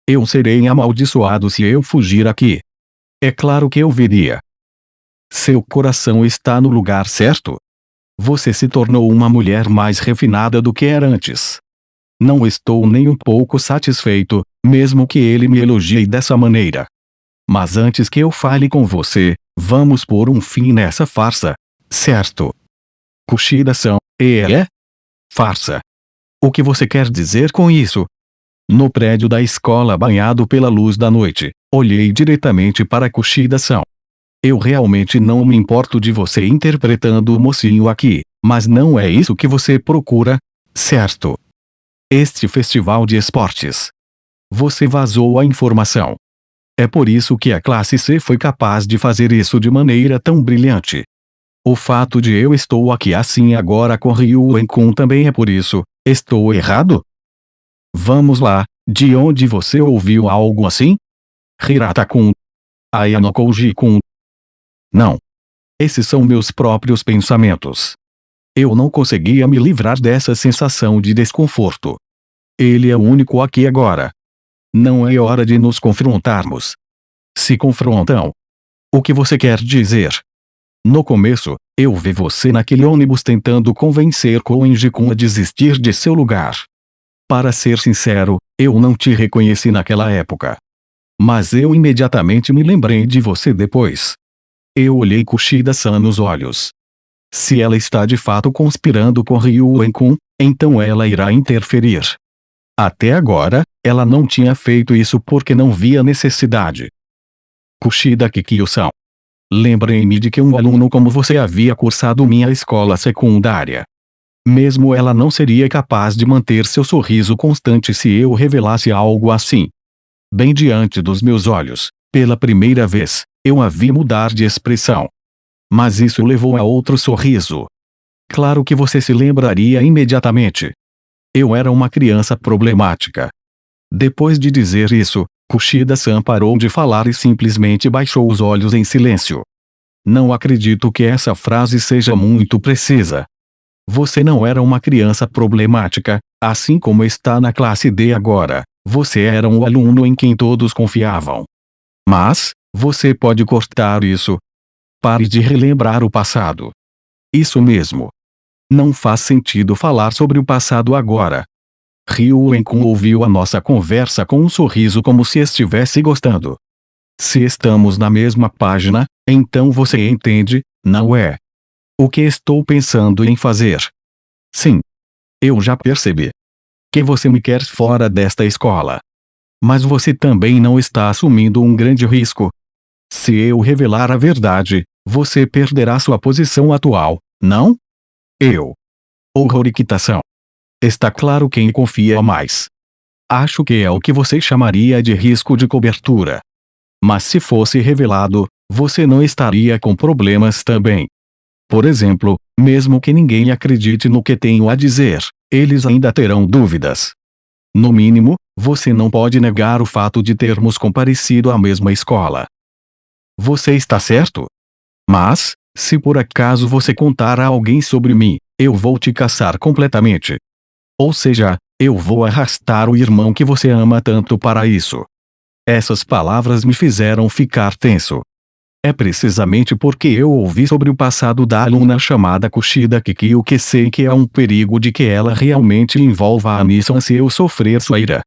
Eu serei amaldiçoado se eu fugir aqui. É claro que eu viria. Seu coração está no lugar certo? Você se tornou uma mulher mais refinada do que era antes. Não estou nem um pouco satisfeito, mesmo que ele me elogie dessa maneira. Mas antes que eu fale com você, vamos pôr um fim nessa farsa, certo? Kushida-san, farsa. O que você quer dizer com isso? No prédio da escola banhado pela luz da noite, olhei diretamente para Kushida-san. Eu realmente não me importo de você interpretando o mocinho aqui, mas não é isso que você procura, certo? Este festival de esportes. Você vazou a informação. É por isso que a classe C foi capaz de fazer isso de maneira tão brilhante. O fato de eu estou aqui assim agora com Ryu Enkun também é por isso. Estou errado? Vamos lá, de onde você ouviu algo assim? Hirata-kun. Ayano Koji-kun. Não. Esses são meus próprios pensamentos. Eu não conseguia me livrar dessa sensação de desconforto. Ele é o único aqui agora. Não é hora de nos confrontarmos. Se confrontam. O que você quer dizer? No começo, eu vi você naquele ônibus tentando convencer Koenji-kun a desistir de seu lugar. Para ser sincero, eu não te reconheci naquela época. Mas eu imediatamente me lembrei de você depois. Eu olhei Kushida-san nos olhos. Se ela está de fato conspirando com Ryu Enkun, então ela irá interferir. Até agora, ela não tinha feito isso porque não via necessidade. Kushida Kikyo-san. Lembrei-me de que um aluno como você havia cursado minha escola secundária. Mesmo ela não seria capaz de manter seu sorriso constante se eu revelasse algo assim. Bem diante dos meus olhos, pela primeira vez, eu a vi mudar de expressão. Mas isso levou a outro sorriso. Claro que você se lembraria imediatamente. Eu era uma criança problemática. Depois de dizer isso, Kushida-san parou de falar e simplesmente baixou os olhos em silêncio. Não acredito que essa frase seja muito precisa. Você não era uma criança problemática, assim como está na classe D agora. Você era um aluno em quem todos confiavam. Mas, você pode cortar isso. Pare de relembrar o passado. Isso mesmo. Não faz sentido falar sobre o passado agora. Ryu Enkun ouviu a nossa conversa com um sorriso como se estivesse gostando. Se estamos na mesma página, então você entende, não é? O que estou pensando em fazer? Sim. Eu já percebi. Que você me quer fora desta escola. Mas você também não está assumindo um grande risco. Se eu revelar a verdade, você perderá sua posição atual, não? Eu. Horroriquitação. Está claro quem confia mais. Acho que é o que você chamaria de risco de cobertura. Mas se fosse revelado, você não estaria com problemas também. Por exemplo, mesmo que ninguém acredite no que tenho a dizer, eles ainda terão dúvidas. No mínimo, você não pode negar o fato de termos comparecido à mesma escola. Você está certo? Mas, se por acaso você contar a alguém sobre mim, eu vou te caçar completamente. Ou seja, eu vou arrastar o irmão que você ama tanto para isso. Essas palavras me fizeram ficar tenso. É precisamente porque eu ouvi sobre o passado da aluna chamada Kushida Kikyo que sei que há um perigo de que ela realmente envolva a Nissan se eu sofrer sua ira.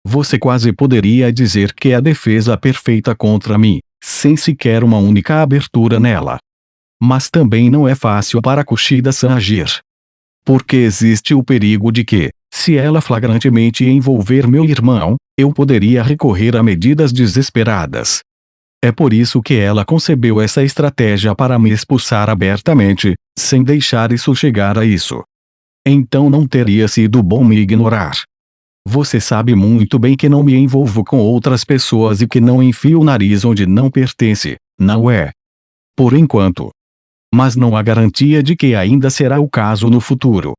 Você quase poderia dizer que é a defesa perfeita contra mim, sem sequer uma única abertura nela. Mas também não é fácil para Kushida-san agir. Porque existe o perigo de que, se ela flagrantemente envolver meu irmão, eu poderia recorrer a medidas desesperadas. É por isso que ela concebeu essa estratégia para me expulsar abertamente, sem deixar isso chegar a isso. Então não teria sido bom me ignorar. Você sabe muito bem que não me envolvo com outras pessoas e que não enfio o nariz onde não pertence, não é? Por enquanto. Mas não há garantia de que ainda será o caso no futuro.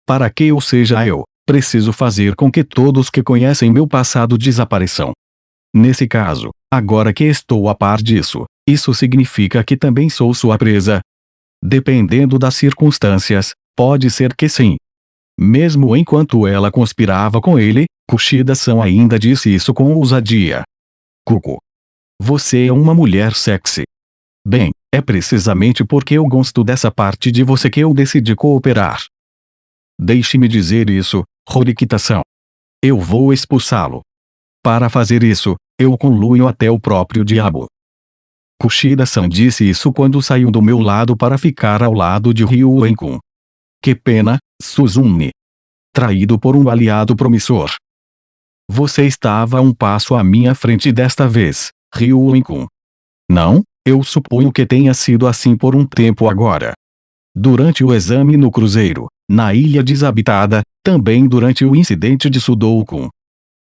Para que eu seja eu, preciso fazer com que todos que conhecem meu passado desapareçam. Nesse caso, agora que estou a par disso, isso significa que também sou sua presa? Dependendo das circunstâncias, pode ser que sim. Mesmo enquanto ela conspirava com ele, Kushida-san ainda disse isso com ousadia. Kuko. Você é uma mulher sexy. Bem, é precisamente porque eu gosto dessa parte de você que eu decidi cooperar. Deixe-me dizer isso, Horikita-san. Eu vou expulsá-lo. Para fazer isso, eu conluio até o próprio diabo. Kushida-san disse isso quando saiu do meu lado para ficar ao lado de Ryuen-kun. Que pena, Suzune. Traído por um aliado promissor. Você estava um passo à minha frente desta vez, Ryuen-kun. Não, eu suponho que tenha sido assim por um tempo agora. Durante o exame no cruzeiro, na ilha desabitada, também durante o incidente de Sudoku.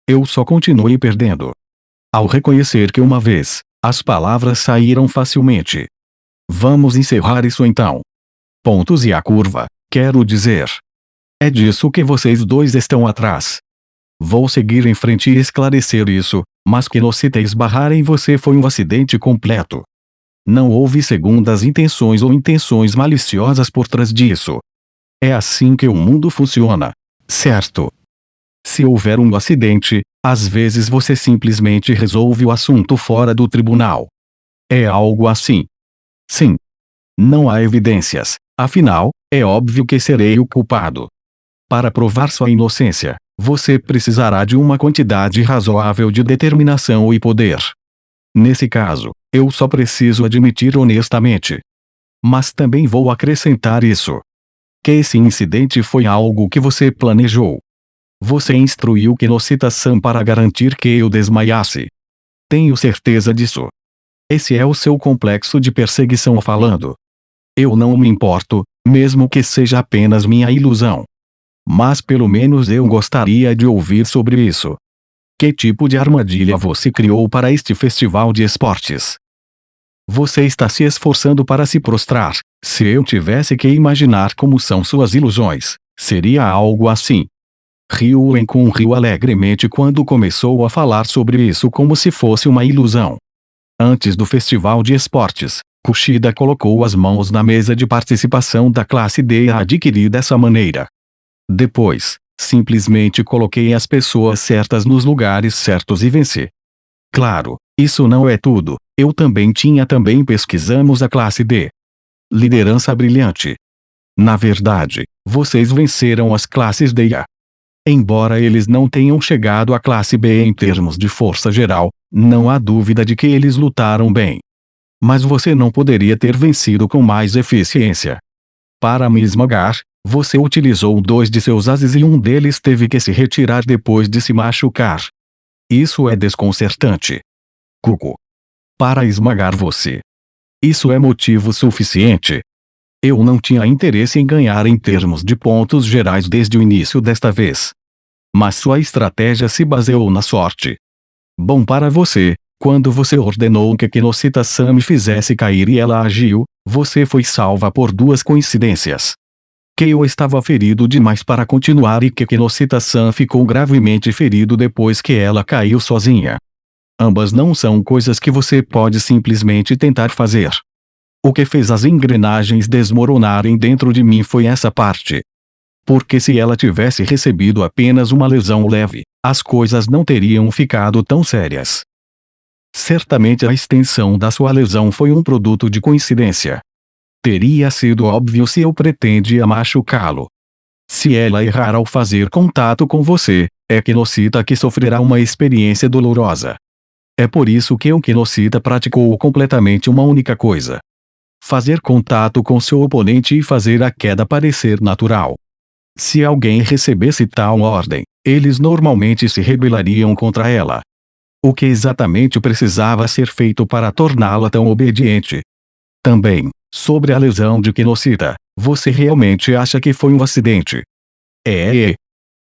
Eu só continuei perdendo. Ao reconhecer que uma vez, as palavras saíram facilmente. Vamos encerrar isso então. Pontos e a curva, quero dizer. É disso que vocês dois estão atrás. Vou seguir em frente e esclarecer isso, mas que Nocita esbarrar em você foi um acidente completo. Não houve segundas intenções ou intenções maliciosas por trás disso. É assim que o mundo funciona, certo? Se houver um acidente, às vezes você simplesmente resolve o assunto fora do tribunal. É algo assim. Sim. Não há evidências, afinal, é óbvio que serei o culpado. Para provar sua inocência, você precisará de uma quantidade razoável de determinação e poder. Nesse caso, eu só preciso admitir honestamente. Mas também vou acrescentar isso. Que esse incidente foi algo que você planejou. Você instruiu Kinocita-san para garantir que eu desmaiasse. Tenho certeza disso. Esse é o seu complexo de perseguição falando. Eu não me importo, mesmo que seja apenas minha ilusão. Mas pelo menos eu gostaria de ouvir sobre isso. Que tipo de armadilha você criou para este festival de esportes? Você está se esforçando para se prostrar. Se eu tivesse que imaginar como são suas ilusões, seria algo assim. Ryuen-kun riu alegremente quando começou a falar sobre isso como se fosse uma ilusão. Antes do festival de esportes, Kushida colocou as mãos na mesa de participação da classe D a adquirir dessa maneira. Depois, simplesmente coloquei as pessoas certas nos lugares certos e venci. Claro, isso não é tudo, eu também pesquisamos a classe D. Liderança brilhante. Na verdade, vocês venceram as classes D e A. Embora eles não tenham chegado à classe B em termos de força geral, não há dúvida de que eles lutaram bem. Mas você não poderia ter vencido com mais eficiência. Para me esmagar, você utilizou 2 de seus ases e um deles teve que se retirar depois de se machucar. Isso é desconcertante. Kuko. Para esmagar você. Isso é motivo suficiente. Eu não tinha interesse em ganhar em termos de pontos gerais desde o início desta vez. Mas sua estratégia se baseou na sorte. Bom para você, quando você ordenou que Kinoshita-san me fizesse cair e ela agiu, você foi salva por duas coincidências. Que eu estava ferido demais para continuar e que Kinoshita-san ficou gravemente ferido depois que ela caiu sozinha. Ambas não são coisas que você pode simplesmente tentar fazer. O que fez as engrenagens desmoronarem dentro de mim foi essa parte. Porque se ela tivesse recebido apenas uma lesão leve, as coisas não teriam ficado tão sérias. Certamente a extensão da sua lesão foi um produto de coincidência. Teria sido óbvio se eu pretendia machucá-lo. Se ela errar ao fazer contato com você, é Kinoshita que sofrerá uma experiência dolorosa. É por isso que o Kinoshita praticou completamente uma única coisa: fazer contato com seu oponente e fazer a queda parecer natural. Se alguém recebesse tal ordem, eles normalmente se rebelariam contra ela. O que exatamente precisava ser feito para torná-la tão obediente? Também, sobre a lesão de Kinoshita, você realmente acha que foi um acidente?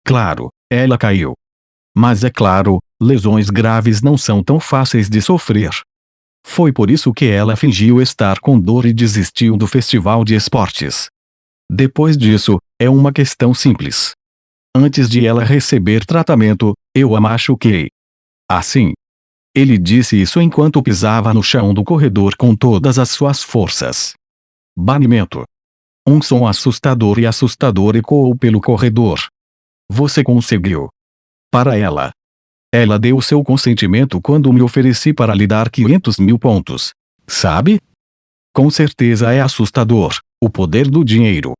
Claro, ela caiu. Mas é claro, lesões graves não são tão fáceis de sofrer. Foi por isso que ela fingiu estar com dor e desistiu do festival de esportes. Depois disso, é uma questão simples. Antes de ela receber tratamento, eu a machuquei. Assim. Ele disse isso enquanto pisava no chão do corredor com todas as suas forças. Banimento. Um som assustador ecoou pelo corredor. Você conseguiu. Para ela. Ela deu seu consentimento quando me ofereci para lhe dar 500.000 pontos. Sabe? Com certeza é assustador, o poder do dinheiro.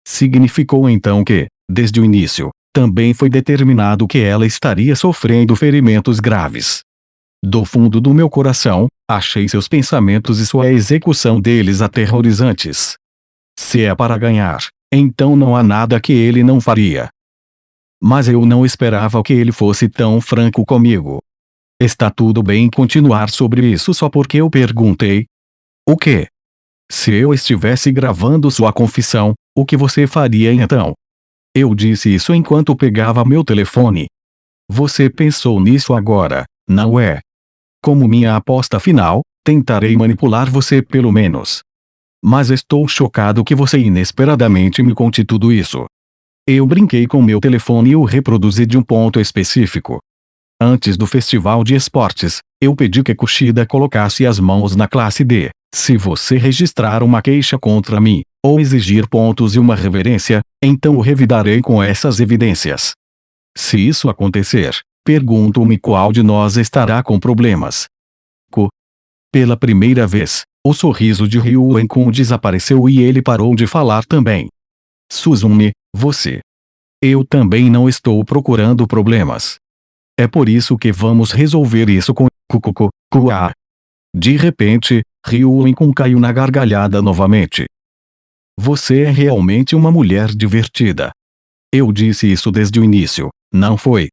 Significou então que, desde o início, também foi determinado que ela estaria sofrendo ferimentos graves. Do fundo do meu coração, achei seus pensamentos e sua execução deles aterrorizantes. Se é para ganhar, então não há nada que ele não faria. Mas eu não esperava que ele fosse tão franco comigo. Está tudo bem continuar sobre isso só porque eu perguntei? O quê? Se eu estivesse gravando sua confissão, o que você faria então? Eu disse isso enquanto pegava meu telefone. Você pensou nisso agora, não é? Como minha aposta final, tentarei manipular você pelo menos. Mas estou chocado que você inesperadamente me conte tudo isso. Eu brinquei com meu telefone e o reproduzi de um ponto específico. Antes do festival de esportes, eu pedi que Kushida colocasse as mãos na classe D. Se você registrar uma queixa contra mim, ou exigir pontos e uma reverência, então o revidarei com essas evidências. Se isso acontecer, pergunto-me qual de nós estará com problemas. Pela primeira vez, o sorriso de Ryuhen-kun desapareceu e ele parou de falar também. Suzumi, você. Eu também não estou procurando problemas. É por isso que vamos resolver isso com Kua. De repente, Ryuhen-kun caiu na gargalhada novamente. Você é realmente uma mulher divertida. Eu disse isso desde o início, não foi?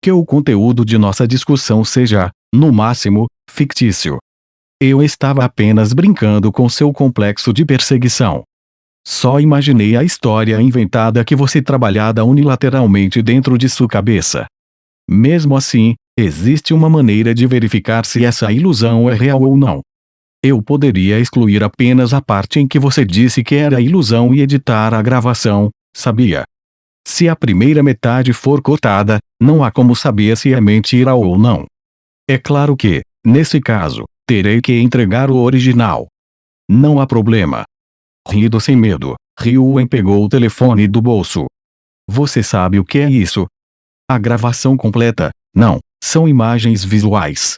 Que o conteúdo de nossa discussão seja, no máximo, fictício. Eu estava apenas brincando com seu complexo de perseguição. Só imaginei a história inventada que você trabalhava unilateralmente dentro de sua cabeça. Mesmo assim, existe uma maneira de verificar se essa ilusão é real ou não. Eu poderia excluir apenas a parte em que você disse que era ilusão e editar a gravação, sabia? Se a primeira metade for cortada, não há como saber se é mentira ou não. É claro que, nesse caso, terei que entregar o original. Não há problema. Rindo sem medo, Ryuhen pegou o telefone do bolso. Você sabe o que é isso? A gravação completa, não, são imagens visuais.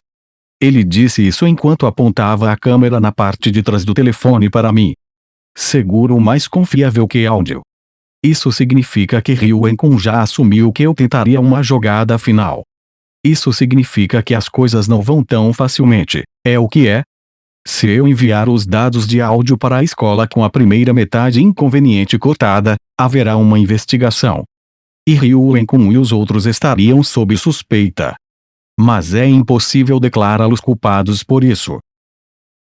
Ele disse isso enquanto apontava a câmera na parte de trás do telefone para mim. Seguro mais confiável que áudio. Isso significa que Ryuhen-kun já assumiu que eu tentaria uma jogada final. Isso significa que as coisas não vão tão facilmente, é o que é? Se eu enviar os dados de áudio para a escola com a primeira metade inconveniente cortada, haverá uma investigação. E Ryuhen-kun e os outros estariam sob suspeita. Mas é impossível declará-los culpados por isso.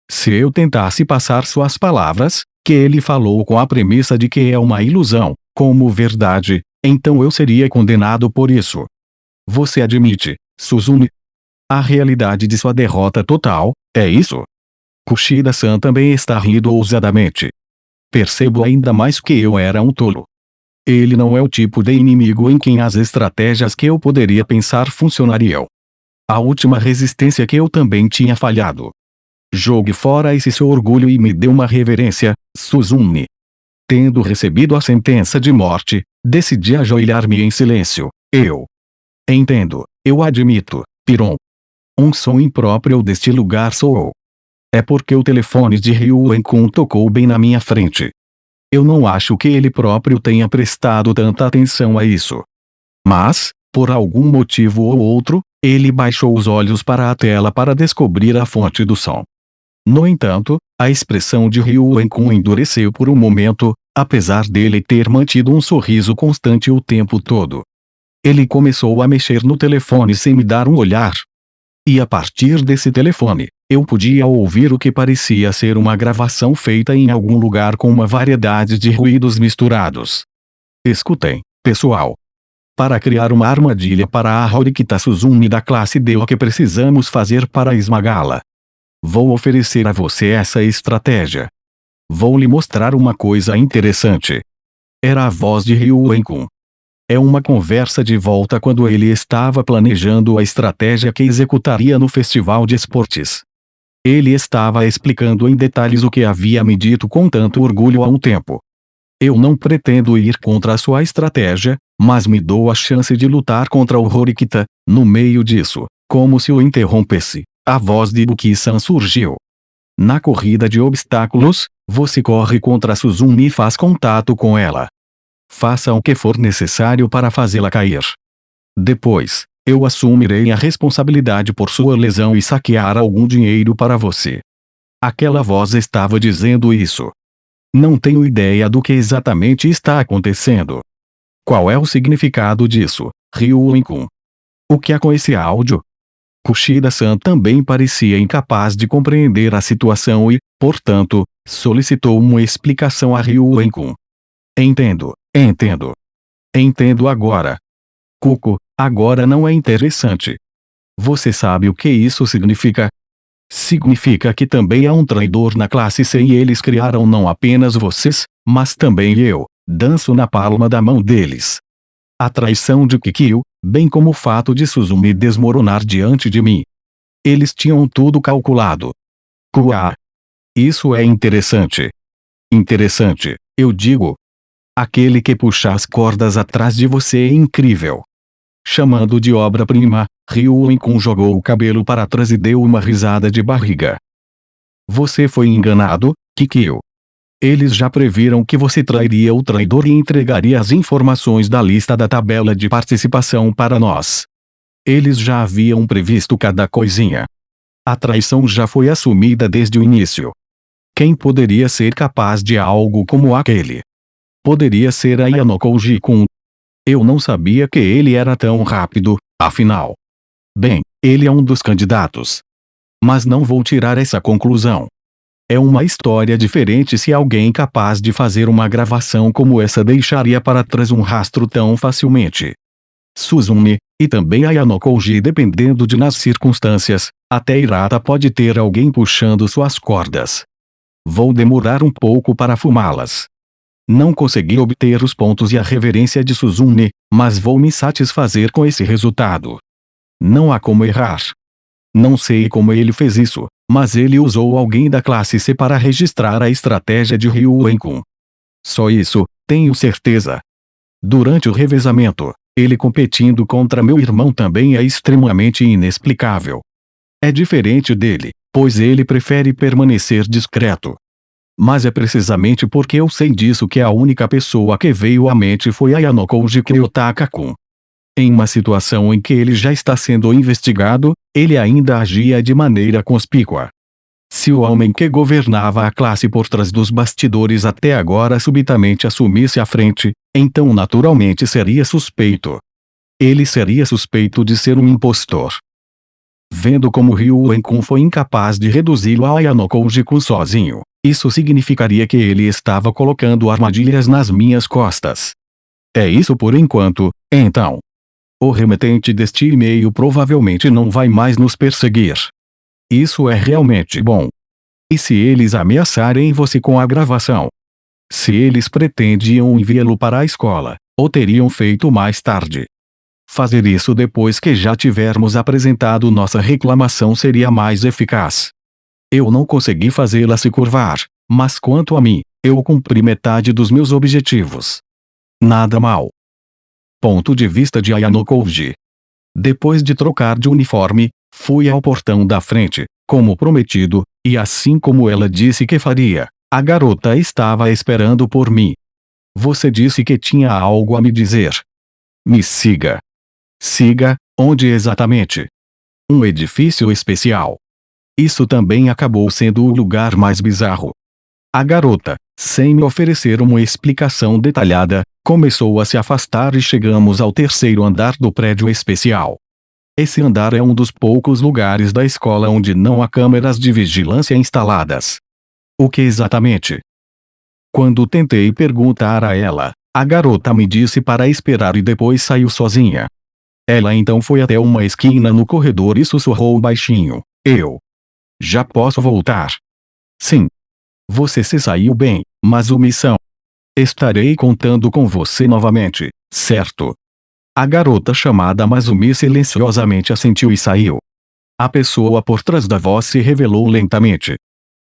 Se eu tentasse passar suas palavras, que ele falou com a premissa de que é uma ilusão, como verdade, então eu seria condenado por isso. Você admite, Suzune, a realidade de sua derrota total, é isso? Kushida-san também está rindo ousadamente. Percebo ainda mais que eu era um tolo. Ele não é o tipo de inimigo em quem as estratégias que eu poderia pensar funcionariam. A última resistência que eu também tinha falhado. Jogue fora esse seu orgulho e me dê uma reverência, Suzune. Tendo recebido a sentença de morte, decidi ajoelhar-me em silêncio. Eu entendo, eu admito, Piron. Um som impróprio deste lugar soou. É porque o telefone de Ryuen-kun tocou bem na minha frente. Eu não acho que ele próprio tenha prestado tanta atenção a isso. Mas, por algum motivo ou outro, ele baixou os olhos para a tela para descobrir a fonte do som. No entanto, a expressão de Ryuen-kun endureceu por um momento, apesar dele ter mantido um sorriso constante o tempo todo. Ele começou a mexer no telefone sem me dar um olhar. E a partir desse telefone, eu podia ouvir o que parecia ser uma gravação feita em algum lugar com uma variedade de ruídos misturados. Escutem, pessoal. Para criar uma armadilha para a Horikita Suzune da classe D, o que precisamos fazer para esmagá-la? Vou oferecer a você essa estratégia. Vou lhe mostrar uma coisa interessante. Era a voz de Ryuen-kun. É uma conversa de volta quando ele estava planejando a estratégia que executaria no festival de esportes. Ele estava explicando em detalhes o que havia me dito com tanto orgulho há um tempo. Eu não pretendo ir contra a sua estratégia, mas me dou a chance de lutar contra o Horikita. No meio disso, como se o interrompesse, a voz de Buki-san surgiu. Na corrida de obstáculos, você corre contra a Suzune e faz contato com ela. Faça o que for necessário para fazê-la cair. Depois, eu assumirei a responsabilidade por sua lesão e saquear algum dinheiro para você. Aquela voz estava dizendo isso. Não tenho ideia do que exatamente está acontecendo. Qual é o significado disso, Ryuen-kun? O que há com esse áudio? Kushida-san também parecia incapaz de compreender a situação e, portanto, solicitou uma explicação a Ryuen-kun. Entendo. Entendo agora. Kuko, agora não é interessante. Você sabe o que isso significa? Significa que também há um traidor na classe C e eles criaram não apenas vocês, mas também eu, danço na palma da mão deles. A traição de Kikyo, bem como o fato de Suzune desmoronar diante de mim. Eles tinham tudo calculado. Kua. Isso é interessante. Interessante, eu digo. Aquele que puxa as cordas atrás de você é incrível. Chamando de obra-prima, Ryuen-kun jogou o cabelo para trás e deu uma risada de barriga. Você foi enganado, Kikyo. Eles já previram que você trairia o traidor e entregaria as informações da lista da tabela de participação para nós. Eles já haviam previsto cada coisinha. A traição já foi assumida desde o início. Quem poderia ser capaz de algo como aquele? Poderia ser a Yanokouji-kun. Eu não sabia que ele era tão rápido, afinal. Bem, ele é um dos candidatos. Mas não vou tirar essa conclusão. É uma história diferente se alguém capaz de fazer uma gravação como essa deixaria para trás um rastro tão facilmente. Suzune, e também a Yanokouji, dependendo de nas circunstâncias, até Hirata pode ter alguém puxando suas cordas. Vou demorar um pouco para fumá-las. Não consegui obter os pontos e a reverência de Suzune, mas vou me satisfazer com esse resultado. Não há como errar. Não sei como ele fez isso, mas ele usou alguém da classe C para registrar a estratégia de Ryuen-kun. Só isso, tenho certeza. Durante o revezamento, ele competindo contra meu irmão também é extremamente inexplicável. É diferente dele, pois ele prefere permanecer discreto. Mas é precisamente porque eu sei disso que a única pessoa que veio à mente foi a Yanokouji Kyotaka-kun. Em uma situação em que ele já está sendo investigado, ele ainda agia de maneira conspícua. Se o homem que governava a classe por trás dos bastidores até agora subitamente assumisse a frente, então naturalmente seria suspeito. Ele seria suspeito de ser um impostor. Vendo como Ryuenkun foi incapaz de reduzi-lo a Ayano-Kouji-kun sozinho, isso significaria que ele estava colocando armadilhas nas minhas costas. É isso por enquanto, então. O remetente deste e-mail provavelmente não vai mais nos perseguir. Isso é realmente bom. E se eles ameaçarem você com a gravação? Se eles pretendiam enviá-lo para a escola, ou teriam feito mais tarde? Fazer isso depois que já tivermos apresentado nossa reclamação seria mais eficaz. Eu não consegui fazê-la se curvar, mas quanto a mim, eu cumpri metade dos meus objetivos. Nada mal. Ponto de vista de Ayano-Kouji. Depois de trocar de uniforme, fui ao portão da frente, como prometido, e assim como ela disse que faria, a garota estava esperando por mim. Você disse que tinha algo a me dizer. Me siga. Siga, onde exatamente? Um edifício especial. Isso também acabou sendo o lugar mais bizarro. A garota, sem me oferecer uma explicação detalhada, começou a se afastar e chegamos ao terceiro andar do prédio especial. Esse andar é um dos poucos lugares da escola onde não há câmeras de vigilância instaladas. O que exatamente? Quando tentei perguntar a ela, a garota me disse para esperar e depois saiu sozinha. Ela então foi até uma esquina no corredor e sussurrou baixinho: eu já posso voltar? Sim. Você se saiu bem, mas missão. Estarei contando com você novamente, certo? A garota chamada Masumi silenciosamente assentiu e saiu. A pessoa por trás da voz se revelou lentamente.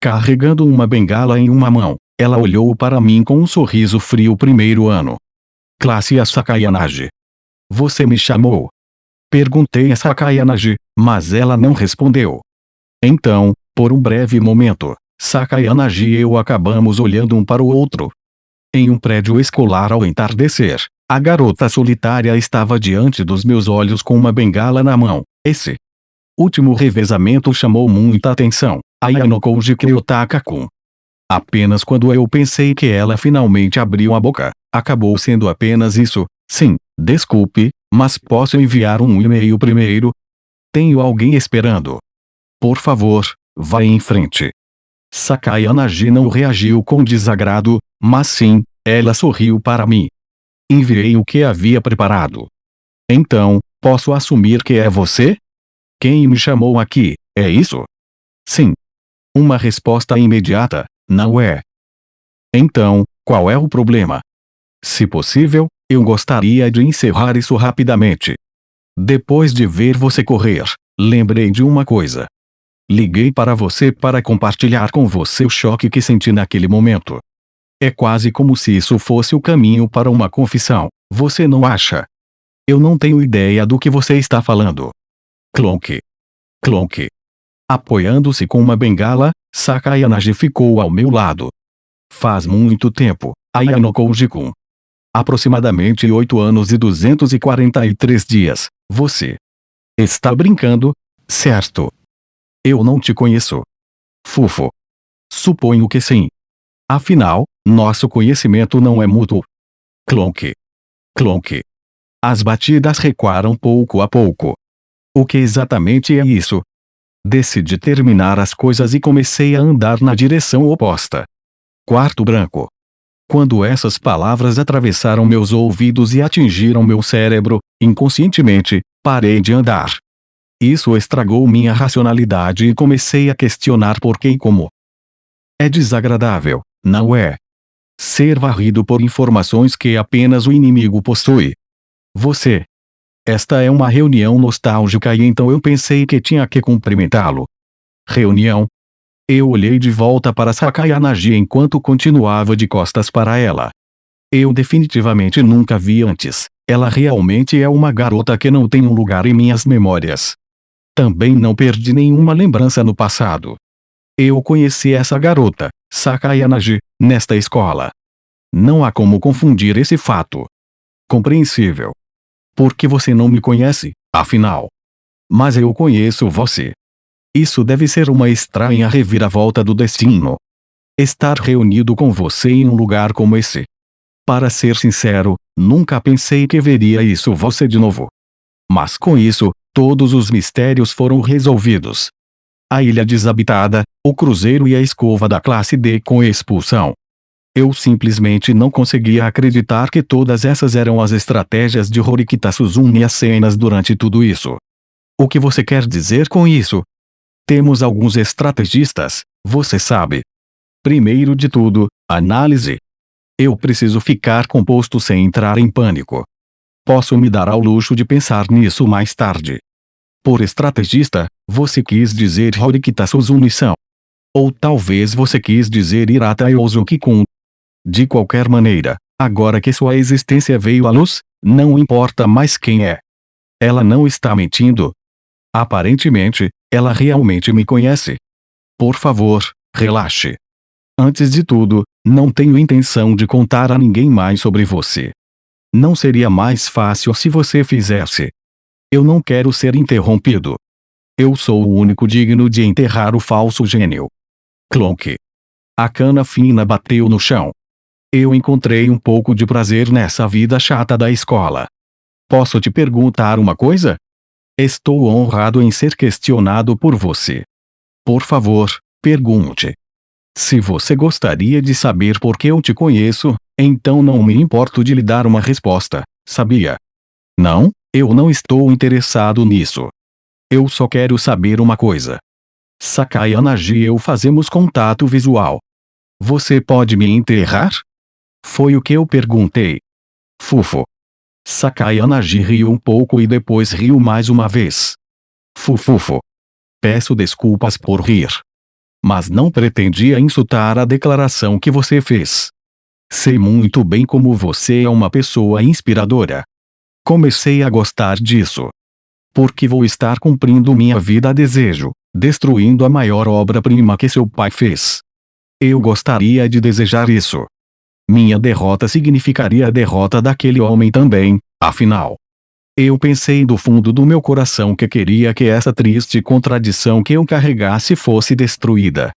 Carregando uma bengala em uma mão, ela olhou para mim com um sorriso frio. Primeiro ano. Classe A Sakayanagi. Você me chamou? Perguntei a Sakayanagi, mas ela não respondeu. Então, por um breve momento, Sakayanagi e eu acabamos olhando um para o outro. Em um prédio escolar ao entardecer, a garota solitária estava diante dos meus olhos com uma bengala na mão. Esse último revezamento chamou muita atenção. Ayano-Kouji Kyotaka-kun. Apenas quando eu pensei que ela finalmente abriu a boca, acabou sendo apenas isso. Sim, desculpe, mas posso enviar um e-mail primeiro? Tenho alguém esperando. Por favor, vá em frente. Sakayanagi não reagiu com desagrado, mas sim, ela sorriu para mim. Enviei o que havia preparado. Então, posso assumir que é você? Quem me chamou aqui, é isso? Sim. Uma resposta imediata, não é? Então, qual é o problema? Se possível, eu gostaria de encerrar isso rapidamente. Depois de ver você correr, lembrei de uma coisa. Liguei para você para compartilhar com você o choque que senti naquele momento. É quase como se isso fosse o caminho para uma confissão, você não acha? Eu não tenho ideia do que você está falando. Clonk. Clonk. Apoiando-se com uma bengala, Sakayanagi ficou ao meu lado. Faz muito tempo, Ayano-Kouji-kun. Aproximadamente 8 anos e 243 dias, você está brincando, certo? Eu não te conheço. Fufo. Suponho que sim. Afinal, nosso conhecimento não é mútuo. Clonk. Clonk. As batidas recuaram pouco a pouco. O que exatamente é isso? Decidi terminar as coisas e comecei a andar na direção oposta. Quarto branco. Quando essas palavras atravessaram meus ouvidos e atingiram meu cérebro, inconscientemente, parei de andar. Isso estragou minha racionalidade e comecei a questionar por que e como. É desagradável, não é? Ser varrido por informações que apenas o inimigo possui. Você. Esta é uma reunião nostálgica e então eu pensei que tinha que cumprimentá-lo. Reunião? Eu olhei de volta para Sakayanagi enquanto continuava de costas para ela. Eu definitivamente nunca vi antes. Ela realmente é uma garota que não tem um lugar em minhas memórias. Também não perdi nenhuma lembrança no passado. Eu conheci essa garota, Sakayanagi, nesta escola. Não há como confundir esse fato. Compreensível. Porque você não me conhece, afinal. Mas eu conheço você. Isso deve ser uma estranha reviravolta do destino. Estar reunido com você em um lugar como esse. Para ser sincero, nunca pensei que veria isso você de novo. Mas com isso, Todos os mistérios foram resolvidos. A ilha desabitada, o cruzeiro e a escova da classe D com expulsão. Eu simplesmente não conseguia acreditar que todas essas eram as estratégias de Horikita Suzune e as cenas durante tudo isso. O que você quer dizer com isso? Temos alguns estrategistas, você sabe. Primeiro de tudo, análise. Eu preciso ficar composto sem entrar em pânico. Posso me dar ao luxo de pensar nisso mais tarde. Por estrategista, você quis dizer Horikita Suzune-san. Ou talvez você quis dizer Hirata Yosuke-kun. De qualquer maneira, agora que sua existência veio à luz, não importa mais quem é. Ela não está mentindo. Aparentemente, ela realmente me conhece. Por favor, relaxe. Antes de tudo, não tenho intenção de contar a ninguém mais sobre você. Não seria mais fácil se você fizesse? Eu não quero ser interrompido. Eu sou o único digno de enterrar o falso gênio. Clonk. A cana fina bateu no chão. Eu encontrei um pouco de prazer nessa vida chata da escola. Posso te perguntar uma coisa? Estou honrado em ser questionado por você. Por favor, pergunte. Se você gostaria de saber por que eu te conheço, então não me importo de lhe dar uma resposta, sabia? Não, eu não estou interessado nisso. Eu só quero saber uma coisa. Sakai Anaji e eu fazemos contato visual. Você pode me enterrar? Foi o que eu perguntei. Fufo. Sakai Anaji riu um pouco e depois riu mais uma vez. Fufufo. Peço desculpas por rir. Mas não pretendia insultar a declaração que você fez. Sei muito bem como você é uma pessoa inspiradora. Comecei a gostar disso. Porque vou estar cumprindo minha vida a desejo, destruindo a maior obra-prima que seu pai fez. Eu gostaria de desejar isso. Minha derrota significaria a derrota daquele homem também, afinal. Eu pensei do fundo do meu coração que queria que essa triste contradição que eu carregasse fosse destruída.